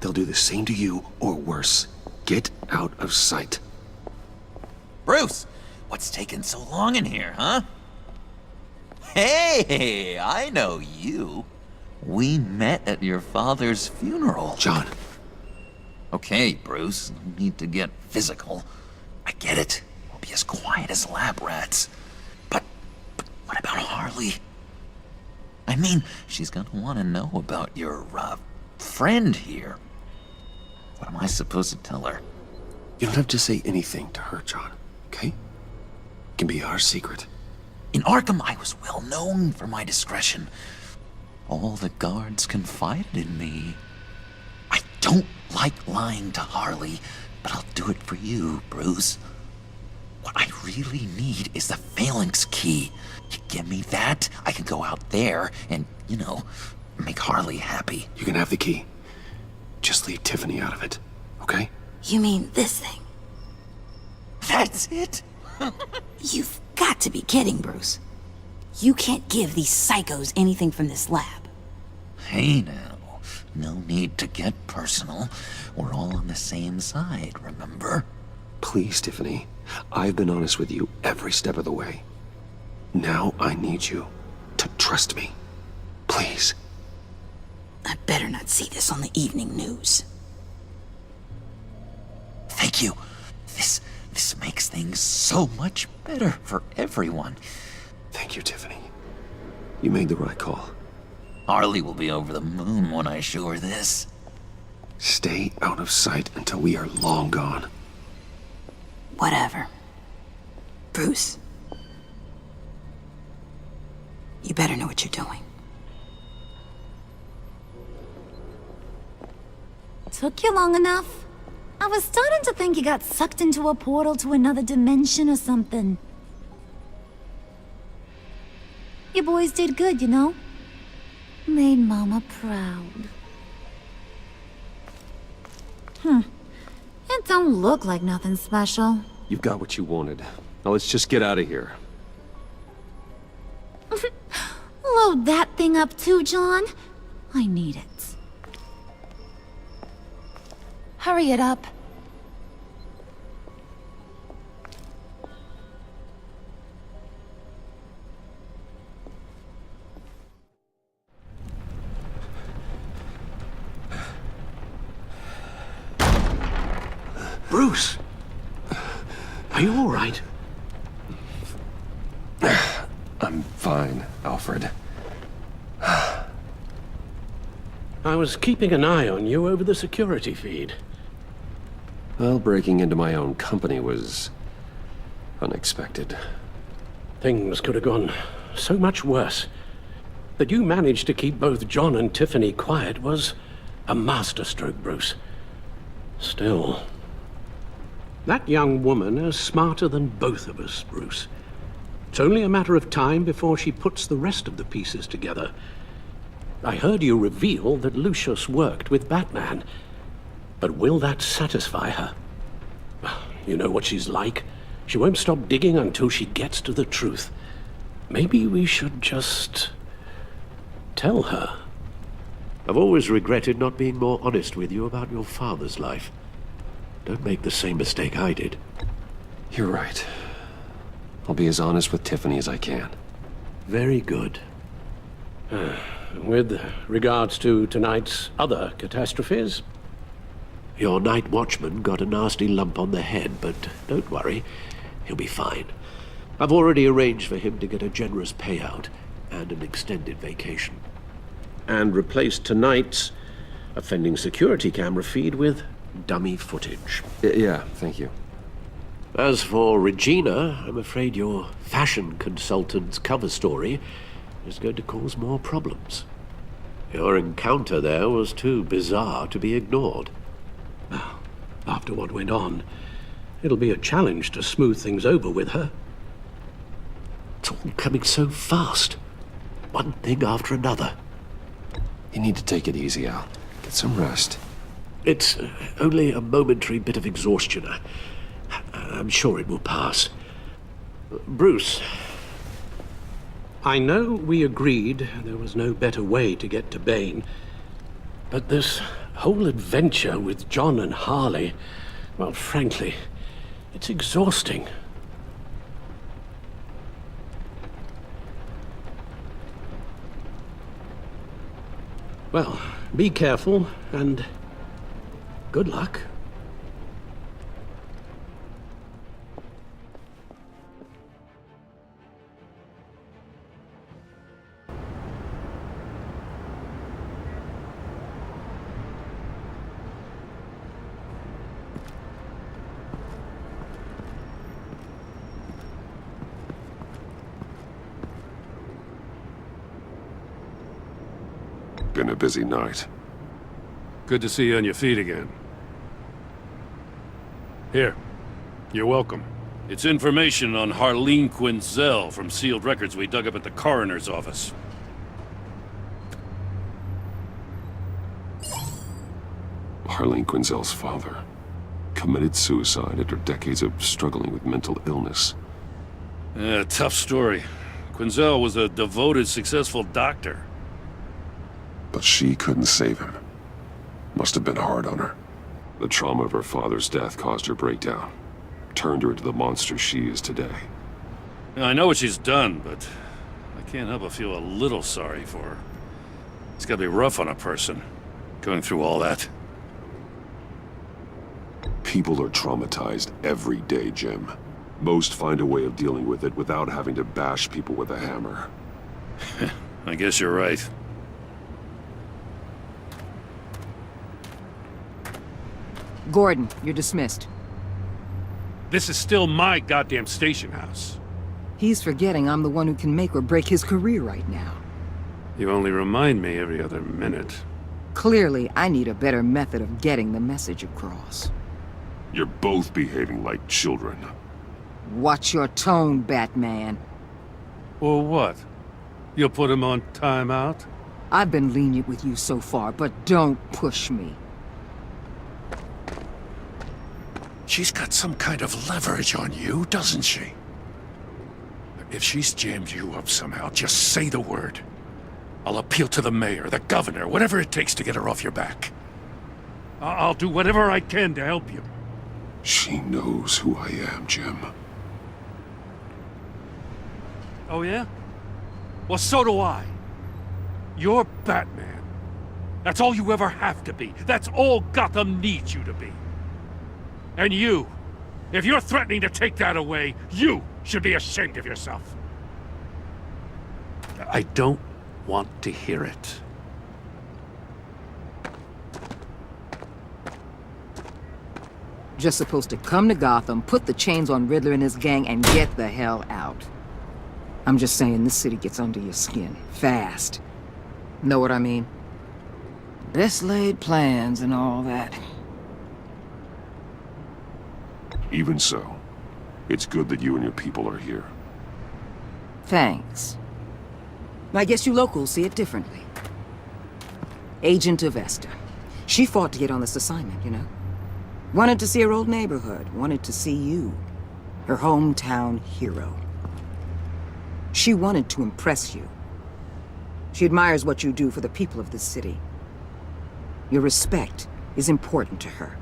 They'll do the same to you, or worse. Get out of sight. Bruce, what's taking so long in here, huh? Hey, I know you. We met at your father's funeral. John. Okay, Bruce, no need to get physical. I get it. We'll be as quiet as lab rats. But what about Harley? I mean, she's gonna want to know about your, friend here. What am I supposed to tell her? You don't have to say anything to her, John, okay? It can be our secret. In Arkham, I was well known for my discretion. All the guards confided in me. I don't like lying to Harley, but I'll do it for you, Bruce. What I really need is the phalanx key. You give me that, I can go out there and, make Harley happy. You can have the key. Just leave Tiffany out of it, okay? You mean this thing? That's it? You've got to be kidding, Bruce. You can't give these psychos anything from this lab. Hey now, no need to get personal. We're all on the same side, remember? Please, Tiffany. I've been honest with you every step of the way. Now I need you to trust me. Please. I better not see this on the evening news. Thank you. This makes things so much better for everyone. Thank you, Tiffany. You made the right call. Harley will be over the moon when I show her this. Stay out of sight until we are long gone. Whatever. Bruce. You better know what you're doing. Took you long enough? I was starting to think you got sucked into a portal to another dimension or something. You boys did good, you know? Made Mama proud. It don't look like nothing special. You've got what you wanted. Now let's just get out of here. Load that thing up too, John. I need it. Hurry it up. Bruce! Are you all right? I'm fine, Alfred. I was keeping an eye on you over the security feed. Well, breaking into my own company was unexpected. Things could have gone so much worse. That you managed to keep both John and Tiffany quiet was a masterstroke, Bruce. Still, that young woman is smarter than both of us, Bruce. It's only a matter of time before she puts the rest of the pieces together. I heard you reveal that Lucius worked with Batman. But will that satisfy her? You know what she's like. She won't stop digging until she gets to the truth. Maybe we should just tell her. I've always regretted not being more honest with you about your father's life. Don't make the same mistake I did. You're right. I'll be as honest with Tiffany as I can. Very good. With regards to tonight's other catastrophes? Your night watchman got a nasty lump on the head, but don't worry. He'll be fine. I've already arranged for him to get a generous payout and an extended vacation. And replaced tonight's offending security camera feed with dummy footage. Yeah, thank you. As for Regina, I'm afraid your fashion consultant's cover story is going to cause more problems. Your encounter there was too bizarre to be ignored. Well, after what went on, it'll be a challenge to smooth things over with her. It's all coming so fast. One thing after another. You need to take it easy, Al. Get some rest. It's only a momentary bit of exhaustion. I'm sure it will pass. Bruce, I know we agreed there was no better way to get to Bane, but this whole adventure with John and Harley, well, frankly, it's exhausting. Well, be careful, and good luck. Been a busy night. Good to see you on your feet again. Here. You're welcome. It's information on Harleen Quinzel from sealed records we dug up at the coroner's office. Harleen Quinzel's father committed suicide after decades of struggling with mental illness. Yeah, tough story. Quinzel was a devoted, successful doctor. But she couldn't save him. Must have been hard on her. The trauma of her father's death caused her breakdown. Turned her into the monster she is today. Now, I know what she's done, but I can't help but feel a little sorry for her. It's gotta be rough on a person, going through all that. People are traumatized every day, Jim. Most find a way of dealing with it without having to bash people with a hammer. I guess you're right. Gordon, you're dismissed. This is still my goddamn station house. He's forgetting I'm the one who can make or break his career right now. You only remind me every other minute. Clearly, I need a better method of getting the message across. You're both behaving like children. Watch your tone, Batman. Or what? You'll put him on timeout? I've been lenient with you so far, but don't push me. She's got some kind of leverage on you, doesn't she? If she's jammed you up somehow, just say the word. I'll appeal to the mayor, the governor, whatever it takes to get her off your back. I'll do whatever I can to help you. She knows who I am, Jim. Oh, yeah? Well, so do I. You're Batman. That's all you ever have to be. That's all Gotham needs you to be. And you, if you're threatening to take that away, you should be ashamed of yourself. I don't want to hear it. Just supposed to come to Gotham, put the chains on Riddler and his gang, and get the hell out. I'm just saying, this city gets under your skin. Fast. Know what I mean? Best laid plans and all that. Even so, it's good that you and your people are here. Thanks. I guess you locals see it differently. Agent Avesta. She fought to get on this assignment, you know? Wanted to see her old neighborhood. Wanted to see you. Her hometown hero. She wanted to impress you. She admires what you do for the people of this city. Your respect is important to her.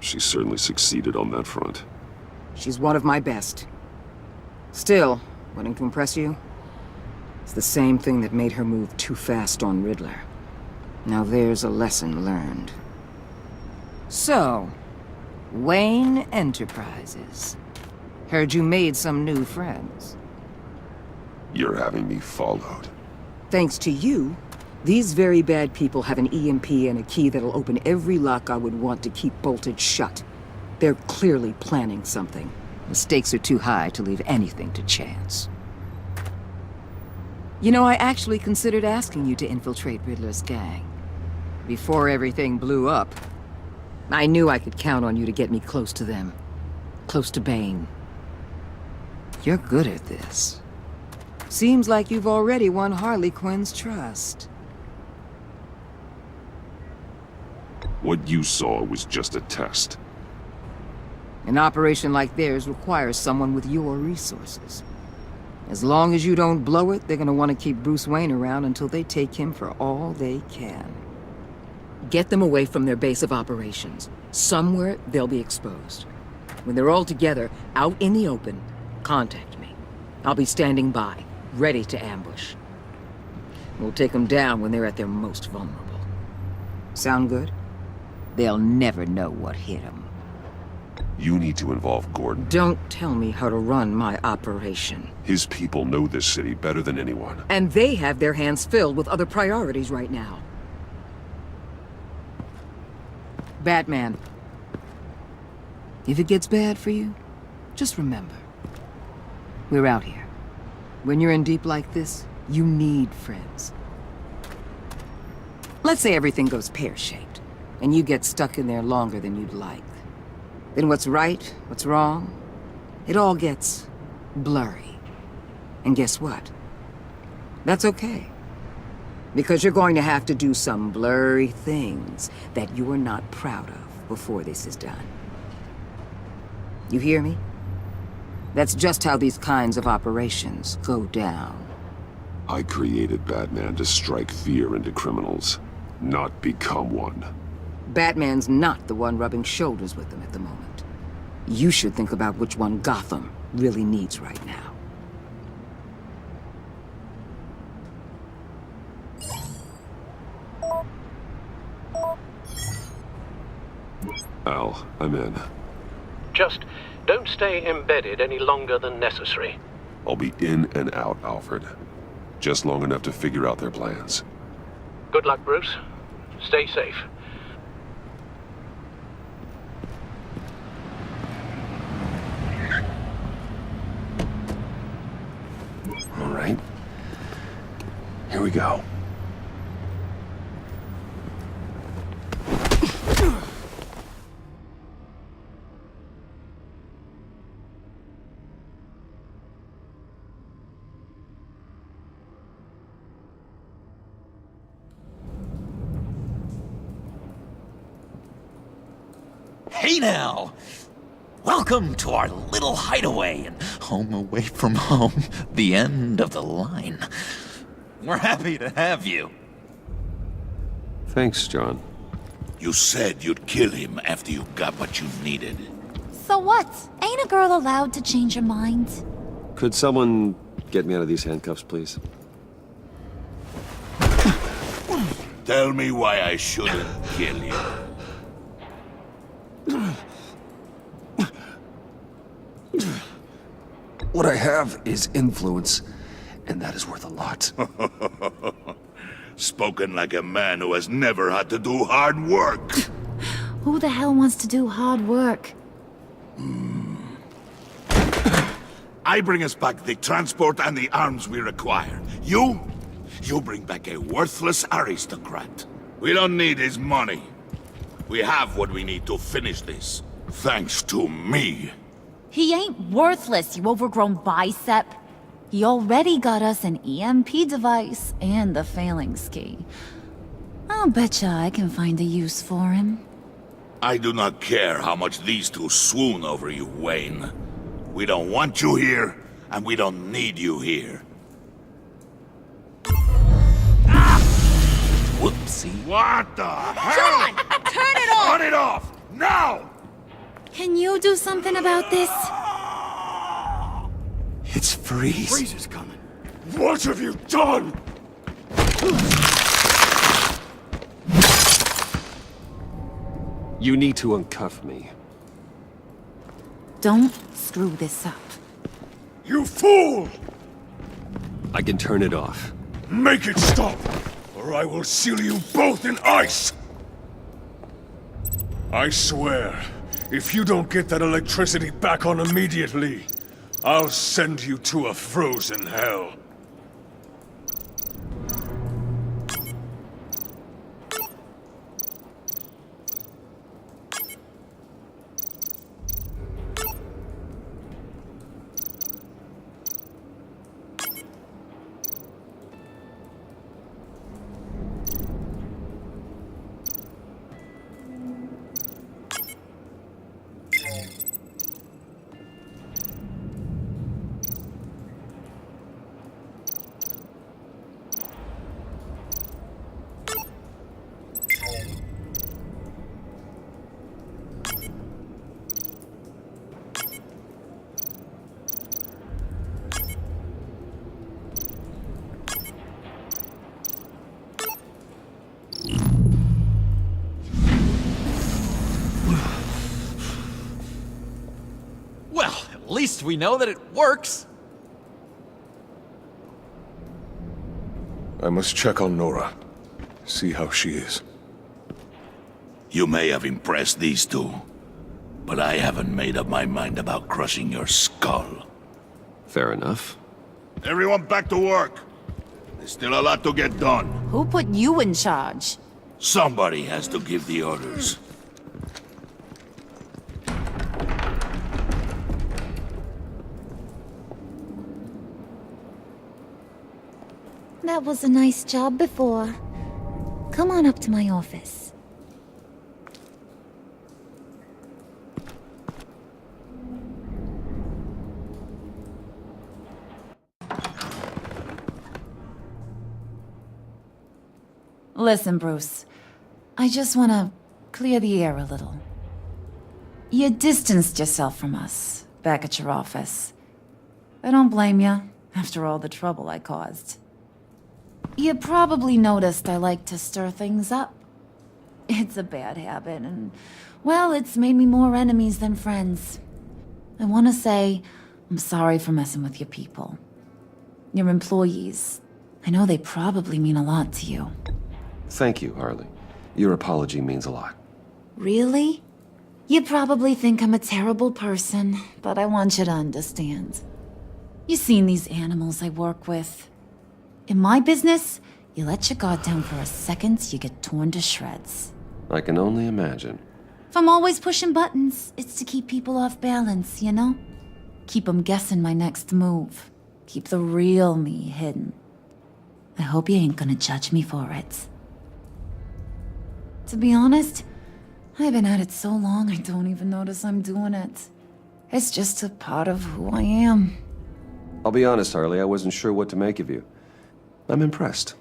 She certainly succeeded on that front. She's one of my best. Still, wanting to impress you? It's the same thing that made her move too fast on Riddler. Now there's a lesson learned. So, Wayne Enterprises. Heard you made some new friends. You're having me followed. Thanks to you, these very bad people have an EMP and a key that'll open every lock I would want to keep bolted shut. They're clearly planning something. The stakes are too high to leave anything to chance. You know, I actually considered asking you to infiltrate Riddler's gang. Before everything blew up, I knew I could count on you to get me close to them. Close to Bane. You're good at this. Seems like you've already won Harley Quinn's trust. What you saw was just a test. An operation like theirs requires someone with your resources. As long as you don't blow it, they're gonna want to keep Bruce Wayne around until they take him for all they can. Get them away from their base of operations. Somewhere they'll be exposed. When they're all together, out in the open, contact me. I'll be standing by, ready to ambush. We'll take them down when they're at their most vulnerable. Sound good? They'll never know what hit them. You need to involve Gordon. Don't tell me how to run my operation. His people know this city better than anyone. And they have their hands filled with other priorities right now. Batman. If it gets bad for you, just remember. We're out here. When you're in deep like this, you need friends. Let's say everything goes pear-shaped, and you get stuck in there longer than you'd like. Then what's right, what's wrong, it all gets blurry. And guess what? That's okay. Because you're going to have to do some blurry things that you are not proud of before this is done. You hear me? That's just how these kinds of operations go down. I created Batman to strike fear into criminals, not become one. Batman's not the one rubbing shoulders with them at the moment. You should think about which one Gotham really needs right now. Al, I'm in. Just don't stay embedded any longer than necessary. I'll be in and out, Alfred. Just long enough to figure out their plans. Good luck, Bruce. Stay safe. All right. Here we go. Hey now! Welcome to our little hideaway and home away from home, the end of the line. We're happy to have you. Thanks, John. You said you'd kill him after you got what you needed. So what? Ain't a girl allowed to change her mind? Could someone get me out of these handcuffs, please? Tell me why I shouldn't kill you. What I have is influence, and that is worth a lot. Spoken like a man who has never had to do hard work. Who the hell wants to do hard work? I bring us back the transport and the arms we require. You bring back a worthless aristocrat. We don't need his money. We have what we need to finish this. Thanks to me. He ain't worthless, you overgrown bicep. He already got us an EMP device and the phalanx key. I'll betcha I can find a use for him. I do not care how much these two swoon over you, Wayne. We don't want you here, and we don't need you here. Whoopsie. What the hell? John! Turn it off! Turn it off! Now! Can you do something about this? It's Freeze. Freeze is coming. What have you done? You need to uncuff me. Don't screw this up. You fool! I can turn it off. Make it stop, or I will seal you both in ice! I swear, if you don't get that electricity back on immediately, I'll send you to a frozen hell. Well, at least we know that it works. I must check on Nora. See how she is. You may have impressed these two, but I haven't made up my mind about crushing your skull. Fair enough. Everyone back to work. There's still a lot to get done. Who put you in charge? Somebody has to give the orders. That was a nice job before. Come on up to my office. Listen, Bruce. I just want to clear the air a little. You distanced yourself from us back at your office. I don't blame you, after all the trouble I caused. You probably noticed I like to stir things up. It's a bad habit, and, well, it's made me more enemies than friends. I want to say I'm sorry for messing with your people. Your employees. I know they probably mean a lot to you. Thank you, Harley. Your apology means a lot. Really? You probably think I'm a terrible person, but I want you to understand. You've seen these animals I work with. In my business, you let your guard down for a second, you get torn to shreds. I can only imagine. If I'm always pushing buttons, it's to keep people off balance, you know? Keep them guessing my next move. Keep the real me hidden. I hope you ain't gonna judge me for it. To be honest, I've been at it so long I don't even notice I'm doing it. It's just a part of who I am. I'll be honest, Harley, I wasn't sure what to make of you. I'm impressed.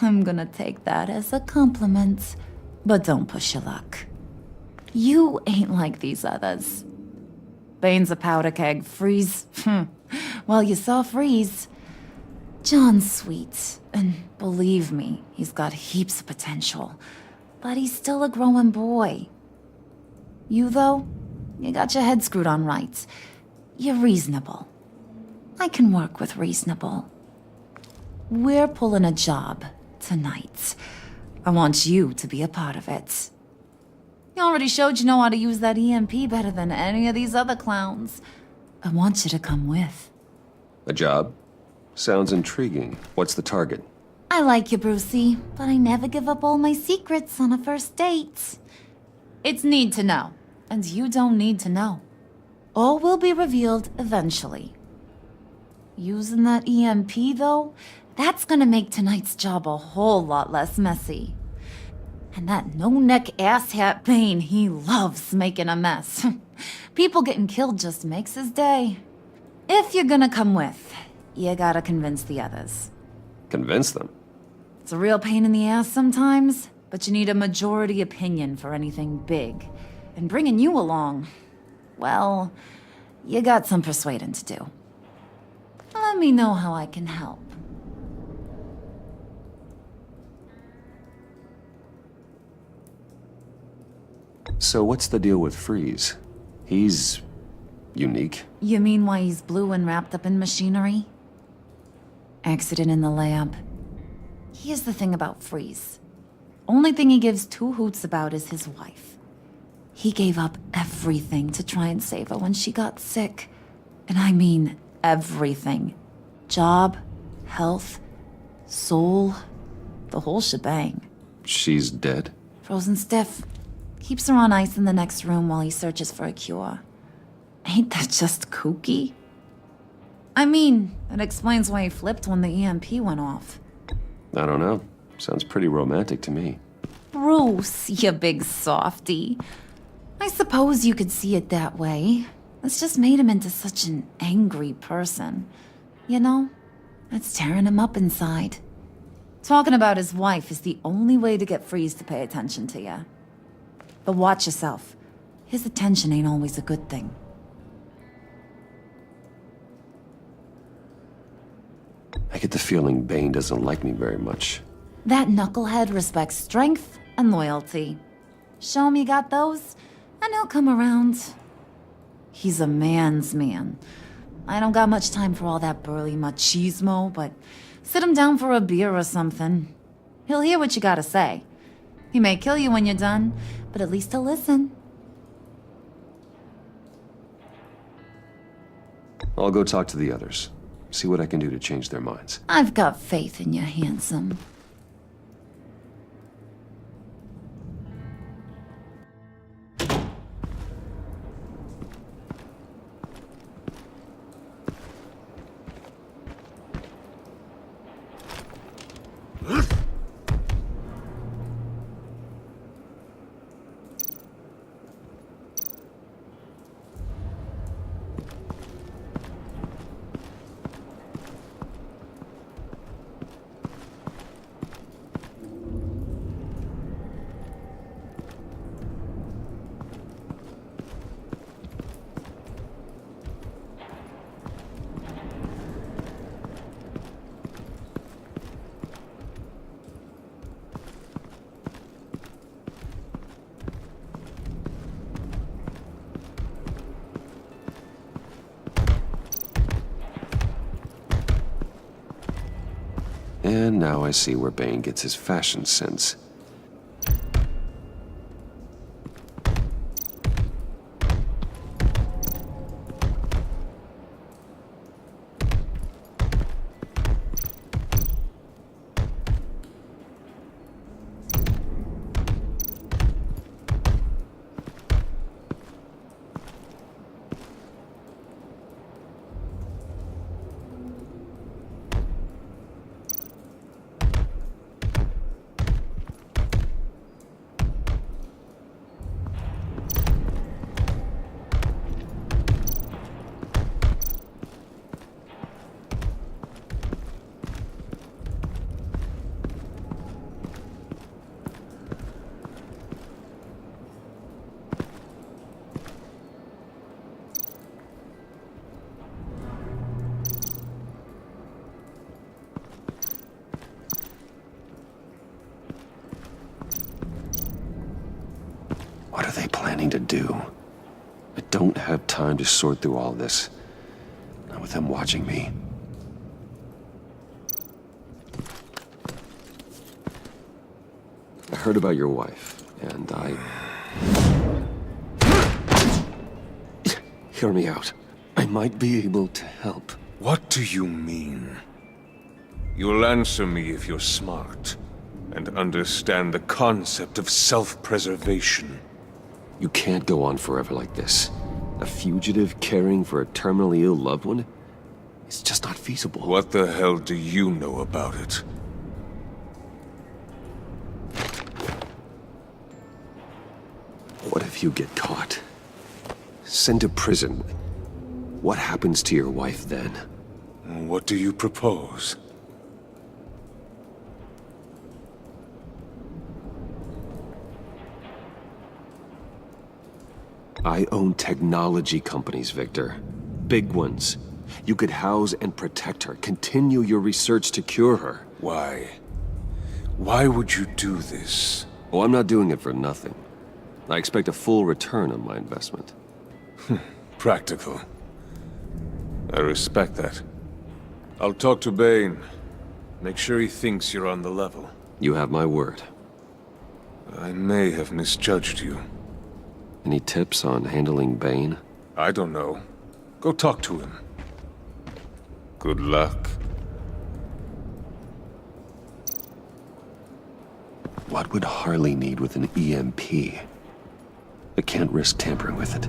I'm gonna take that as a compliment, but don't push your luck. You ain't like these others. Bane's a powder keg, Freeze. Well, you saw Freeze. John's sweet, and believe me, he's got heaps of potential. But he's still a growing boy. You, though, you got your head screwed on right. You're reasonable. I can work with reasonable. We're pulling a job tonight. I want you to be a part of it. You already showed you know how to use that EMP better than any of these other clowns. I want you to come with. A job? Sounds intriguing. What's the target? I like you, Brucey, but I never give up all my secrets on a first date. It's need to know, and you don't need to know. All will be revealed eventually. Using that EMP, though, that's gonna make tonight's job a whole lot less messy. And that no-neck asshat Bane, he loves making a mess. People getting killed just makes his day. If you're gonna come with, you gotta convince the others. Convince them? It's a real pain in the ass sometimes, but you need a majority opinion for anything big. And bringing you along, well, you got some persuading to do. Let me know how I can help. So what's the deal with Freeze? He's Unique? You mean why he's blue and wrapped up in machinery? Accident in the lab. Here's the thing about Freeze. Only thing he gives two hoots about is his wife. He gave up everything to try and save her when she got sick. And I mean everything. Job, health, soul, the whole shebang. She's dead? Frozen stiff. Keeps her on ice in the next room while he searches for a cure. Ain't that just kooky? I mean, it explains why he flipped when the EMP went off. I don't know. Sounds pretty romantic to me. Bruce, you big softy. I suppose you could see it that way. It's just made him into such an angry person. You know, it's tearing him up inside. Talking about his wife is the only way to get Freeze to pay attention to you. But watch yourself. His attention ain't always a good thing. I get the feeling Bane doesn't like me very much. That knucklehead respects strength and loyalty. Show him you got those, and he'll come around. He's a man's man. I don't got much time for all that burly machismo, but sit him down for a beer or something. He'll hear what you gotta say. He may kill you when you're done, but at least he'll listen. I'll go talk to the others. See what I can do to change their minds. I've got faith in you, handsome. And now I see where Bane gets his fashion sense. What are they planning to do? I don't have time to sort through all this. Not with them watching me. I heard about your wife, and Hear me out. I might be able to help. What do you mean? You'll answer me if you're smart, and understand the concept of self-preservation. You can't go on forever like this. A fugitive caring for a terminally ill loved one? It's just not feasible. What the hell do you know about it? What if you get caught? Sent to prison. What happens to your wife then? What do you propose? I own technology companies, Victor. Big ones. You could house and protect her, continue your research to cure her. Why? Why would you do this? Oh, I'm not doing it for nothing. I expect a full return on my investment. Practical. I respect that. I'll talk to Bane. Make sure he thinks you're on the level. You have my word. I may have misjudged you. Any tips on handling Bane? I don't know. Go talk to him. Good luck. What would Harley need with an EMP? I can't risk tampering with it.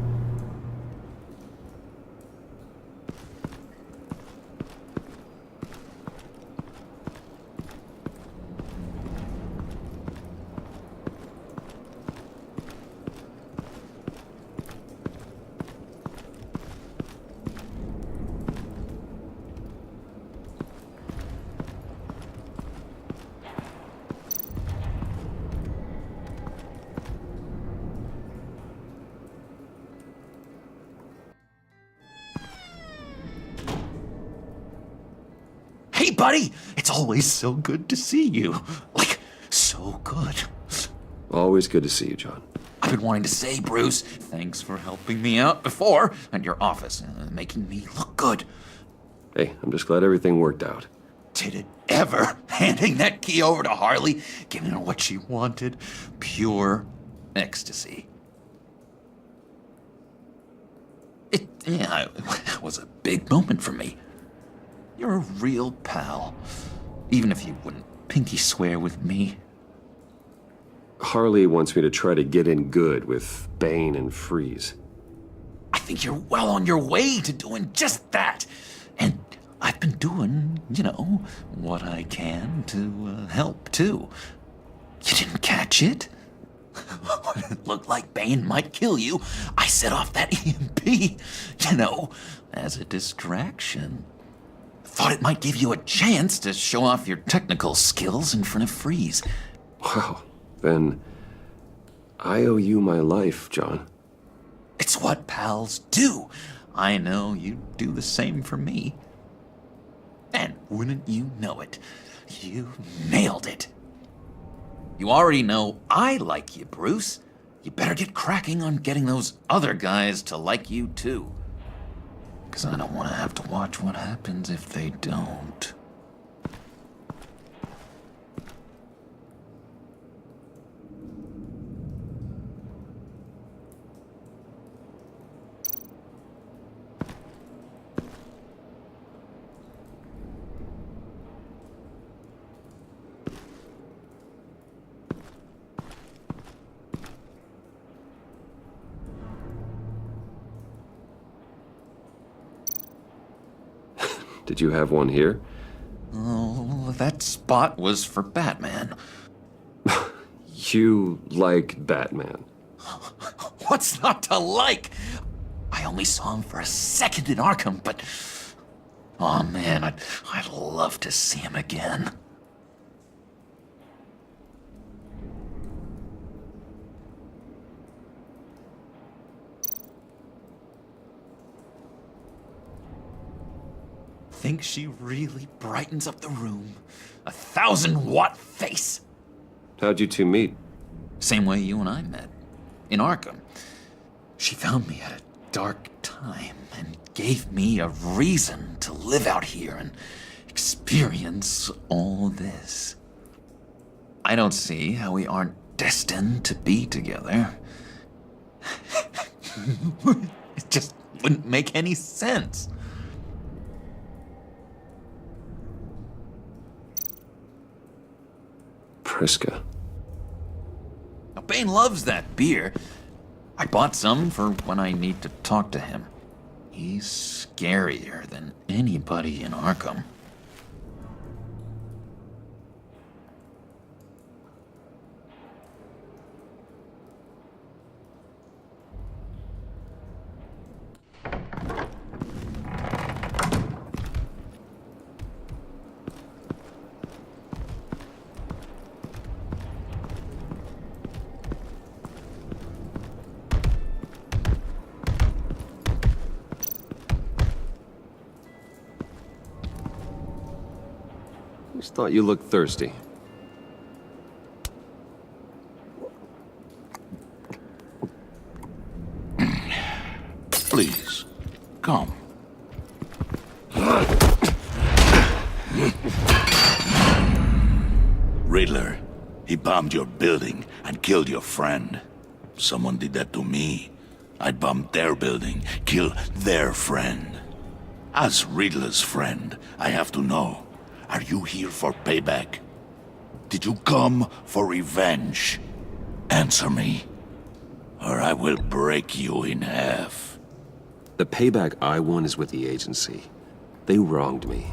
Hey, buddy! It's always so good to see you. Like, so good. Always good to see you, John. I've been wanting to say, Bruce, thanks for helping me out before at your office, making me look good. Hey, I'm just glad everything worked out. Did it ever? Handing that key over to Harley, giving her what she wanted. Pure ecstasy. It was a big moment for me. You're a real pal, even if you wouldn't pinky swear with me. Harley wants me to try to get in good with Bane and Freeze. I think you're well on your way to doing just that. And I've been doing, what I can to help, too. You didn't catch it? When it looked like Bane might kill you, I set off that EMP, as a distraction. Thought it might give you a chance to show off your technical skills in front of Freeze. Wow, then I owe you my life, John. It's what pals do. I know you'd do the same for me. And wouldn't you know it, you nailed it. You already know I like you, Bruce. You better get cracking on getting those other guys to like you, too. Because I don't want to have to watch what happens if they don't. Did you have one here? Oh, that spot was for Batman. You like Batman. What's not to like? I only saw him for a second in Arkham, but... Oh man, I'd love to see him again. Think she really brightens up the room. 1,000-watt face. How'd you two meet? Same way you and I met. In Arkham. She found me at a dark time and gave me a reason to live out here and experience all this. I don't see how we aren't destined to be together. It just wouldn't make any sense. Priska. Now, Bane loves that beer. I bought some for when I need to talk to him. He's scarier than anybody in Arkham. Just thought you looked thirsty. Please, Come. Riddler, he bombed your building and killed your friend. Someone did that to me. I'd bomb their building, kill their friend. As Riddler's friend, I have to know, are you here for payback? Did you come for revenge? Answer me, or I will break you in half. The payback I want is with the agency. They wronged me,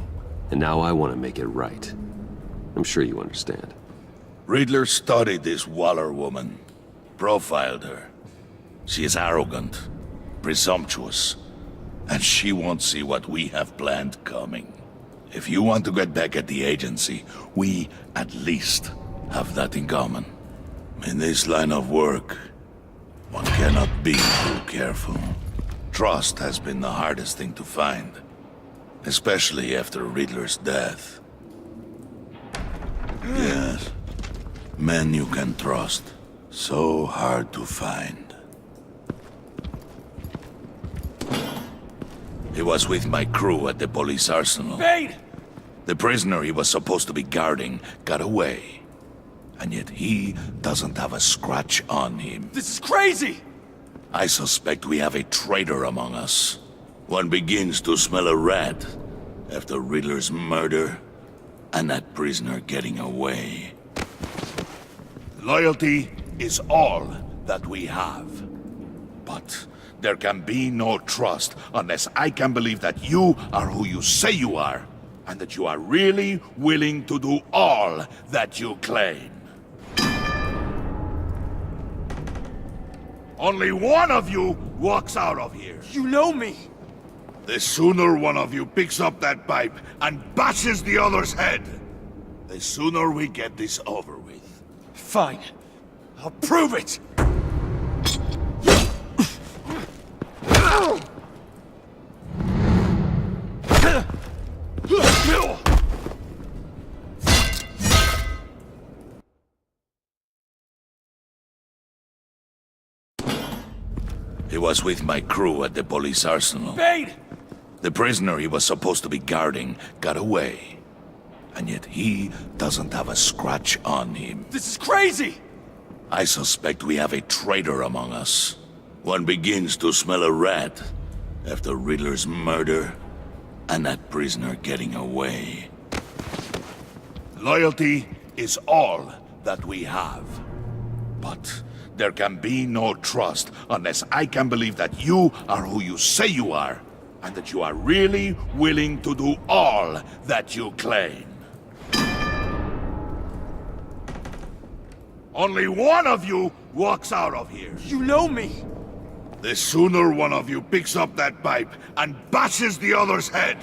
and now I want to make it right. I'm sure you understand. Riddler studied this Waller woman, profiled her. She is arrogant, presumptuous, and she won't see what we have planned coming. If you want to get back at the agency, we at least have that in common. In this line of work, one cannot be too careful. Trust has been the hardest thing to find, especially after Riddler's death. Yes, men you can trust, so hard to find. He was with my crew at the police arsenal. Bane! The prisoner he was supposed to be guarding got away. And yet he doesn't have a scratch on him. This is crazy! I suspect we have a traitor among us. One begins to smell a rat after Riddler's murder and that prisoner getting away. Loyalty is all that we have. But there can be no trust unless I can believe that you are who you say you are, and that you are really willing to do all that you claim. Only one of you walks out of here. You know me! The sooner one of you picks up that pipe and bashes the other's head, the sooner we get this over with. Fine. I'll prove it! He was with my crew at the police arsenal. Bane! The prisoner he was supposed to be guarding got away. And yet he doesn't have a scratch on him. This is crazy! I suspect we have a traitor among us. One begins to smell a rat after Riddler's murder and that prisoner getting away. Loyalty is all that we have. But there can be no trust unless I can believe that you are who you say you are, and that you are really willing to do all that you claim. Only one of you walks out of here. You know me! The sooner one of you picks up that pipe and bashes the other's head,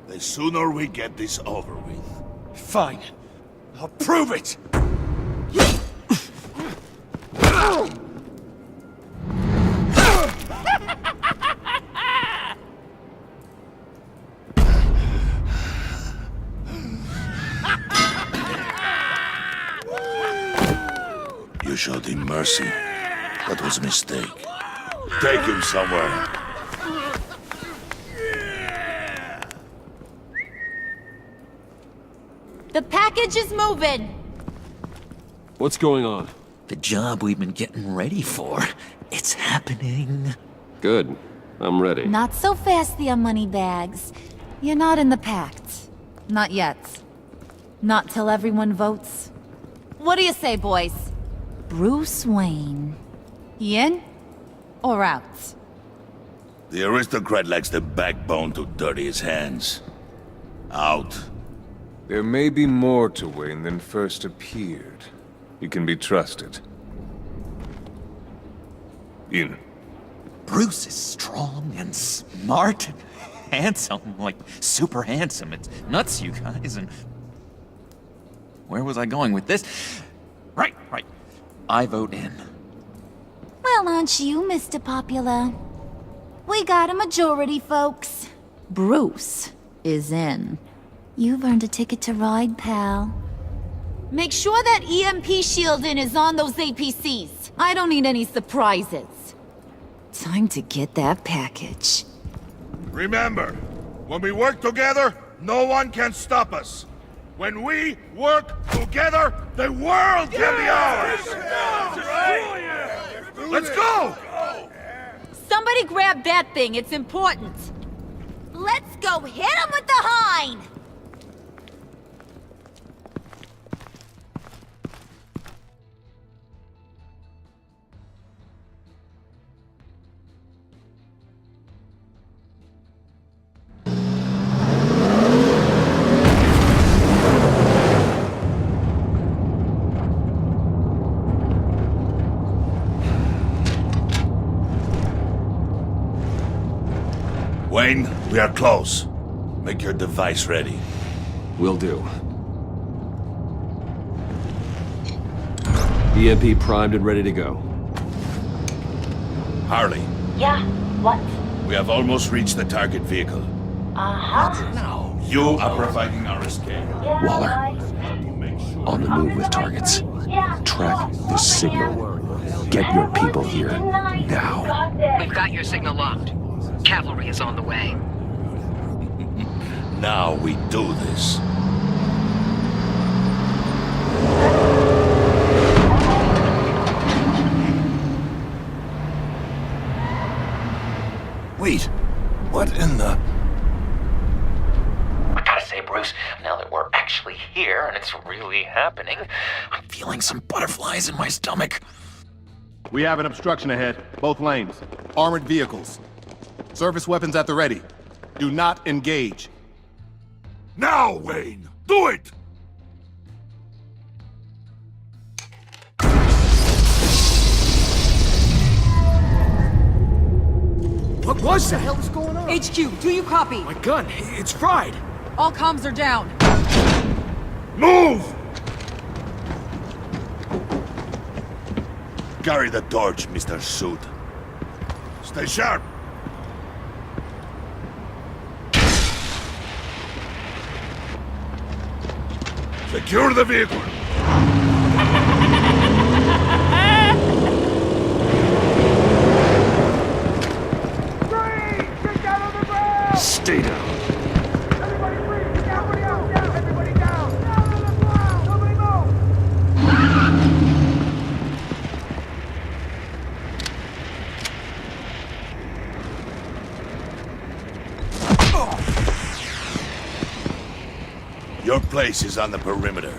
the sooner we get this over with. Fine. I'll prove it! You showed him mercy. That was a mistake. Take him somewhere. The package is moving! What's going on? The job we've been getting ready for. It's happening. Good. I'm ready. Not so fast, the money bags. You're not in the pact. Not yet. Not till everyone votes. What do you say, boys? Bruce Wayne. He in? Or out? The aristocrat lacks the backbone to dirty his hands. Out. There may be more to Wayne than first appeared. He can be trusted. In. Bruce is strong and smart and handsome, like super handsome. It's nuts, you guys, and... Where was I going with this? Right. I vote in. Well, aren't you, Mr. Popular? We got a majority, folks. Bruce is in. You've earned a ticket to ride, pal. Make sure that EMP shielding is on those APCs. I don't need any surprises. Time to get that package. Remember, when we work together, no one can stop us. When we work together, the world can be ours! Let's go! Somebody grab that thing, it's important. Let's go hit him with the hind! Wayne, we are close. Make your device ready. Will do. EMP primed and ready to go. Harley, Yeah, what? we have almost reached the target vehicle. Uh-huh. You are providing our escape. Waller, on the move with targets. Track this signal. Get your people here now. We've got your signal locked. Cavalry is on the way. Now we do this. Wait, what in the... I gotta say, Bruce, now that we're actually here and it's really happening, I'm feeling some butterflies in my stomach. We have an obstruction ahead, both lanes. Armored vehicles. Service weapons at the ready. Do not engage. Now, Wayne! Do it! What was that? What the hell is going on? HQ, do you copy? My gun, it's fried. All comms are down. Move! Carry the torch, Mr. Suit. Stay sharp. Secure the vehicle. Stay down. Your place is on the perimeter.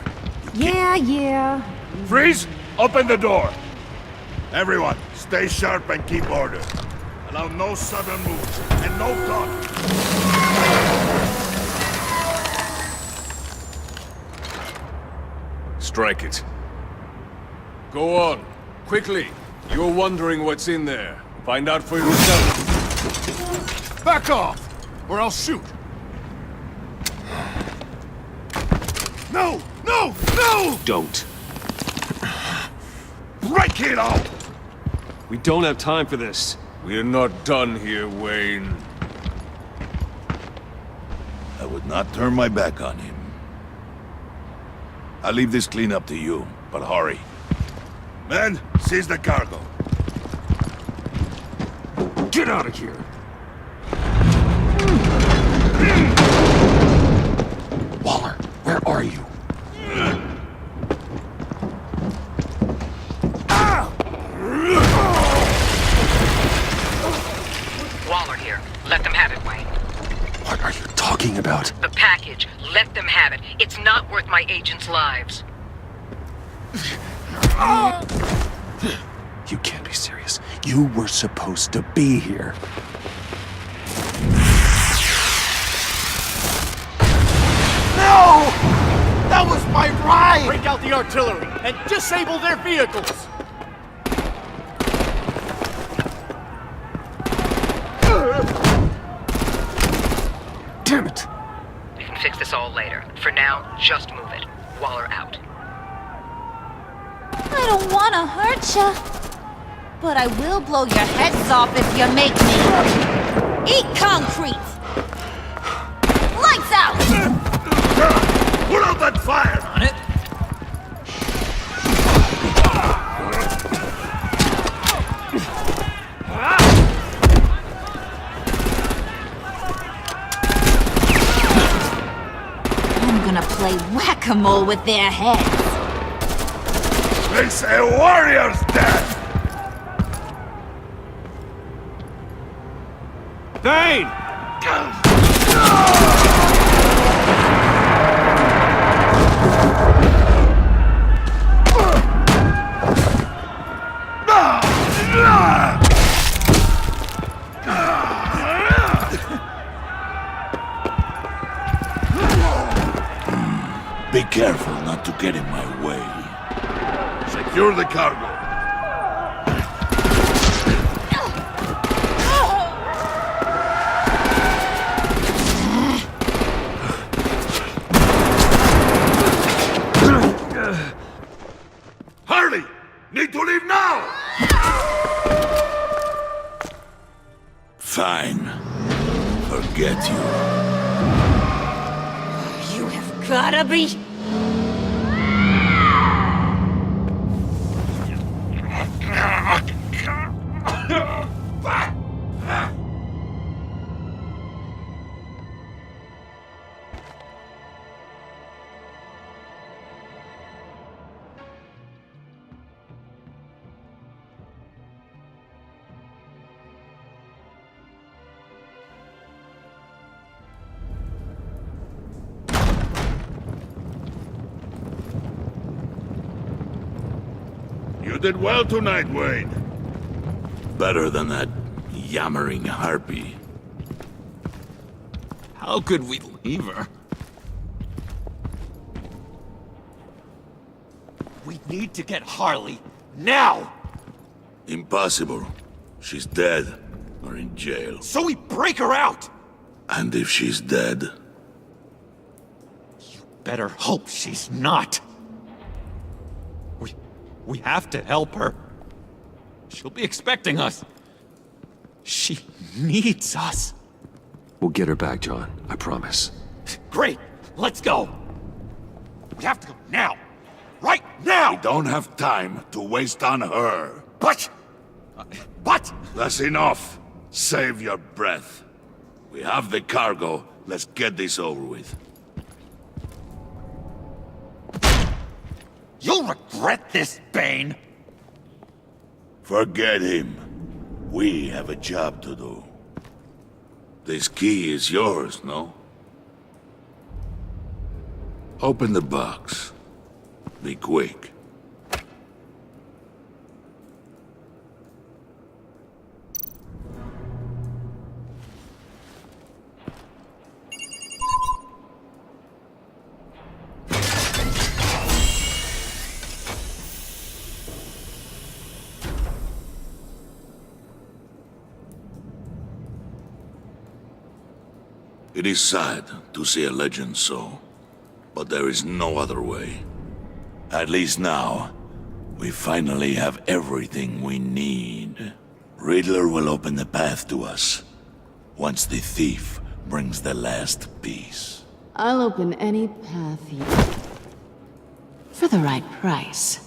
Yeah. Freeze! Open the door! Everyone, stay sharp and keep order. Allow no sudden moves, and no talking. Strike it. Go on. Quickly. You're wondering what's in there. Find out for yourself. Back off, or I'll shoot. No! No! No! Don't. Break it out! We don't have time for this. We're not done here, Wayne. I would not turn my back on him. I'll leave this clean up to you, but hurry. Men, seize the cargo. Get out of here! Waller, where are you? Waller here. Let them have it, Wayne. What are you talking about? The package. Let them have it. It's not worth my agents' lives. You can't be serious. You were supposed to be here. No! That was my ride! Break out the artillery and disable their vehicles! Damn it! We can fix this all later. For now, just move it. Waller out. I don't want to hurt ya, but I will blow your heads off if you make me. Eat concrete! Lights out! Put out that fire! On it. whack-a-mole with their heads. They say warrior's dead! Bane! Be careful not to get in my way. Secure the cargo. Harley! Need to leave now! Fine. Forget you. You have gotta be... You did well tonight, Wayne. Better than that yammering harpy. How could we leave her? We need to get Harley, now! Impossible. She's dead, or in jail. So we break her out! And if she's dead? Better hope she's not. We have to help her. She'll be expecting us. She needs us. We'll get her back, John. I promise. Great! Let's go! We have to go now! Right now! We don't have time to waste on her. But... That's enough. Save your breath. We have the cargo. Let's get this over with. You'll regret this, Bane! Forget him. We have a job to do. This key is yours, no? Open the box. Be quick. It is sad to see a legend so, but there is no other way. At least now, we finally have everything we need. Riddler will open the path to us, once the thief brings the last piece. I'll open any path you... for the right price.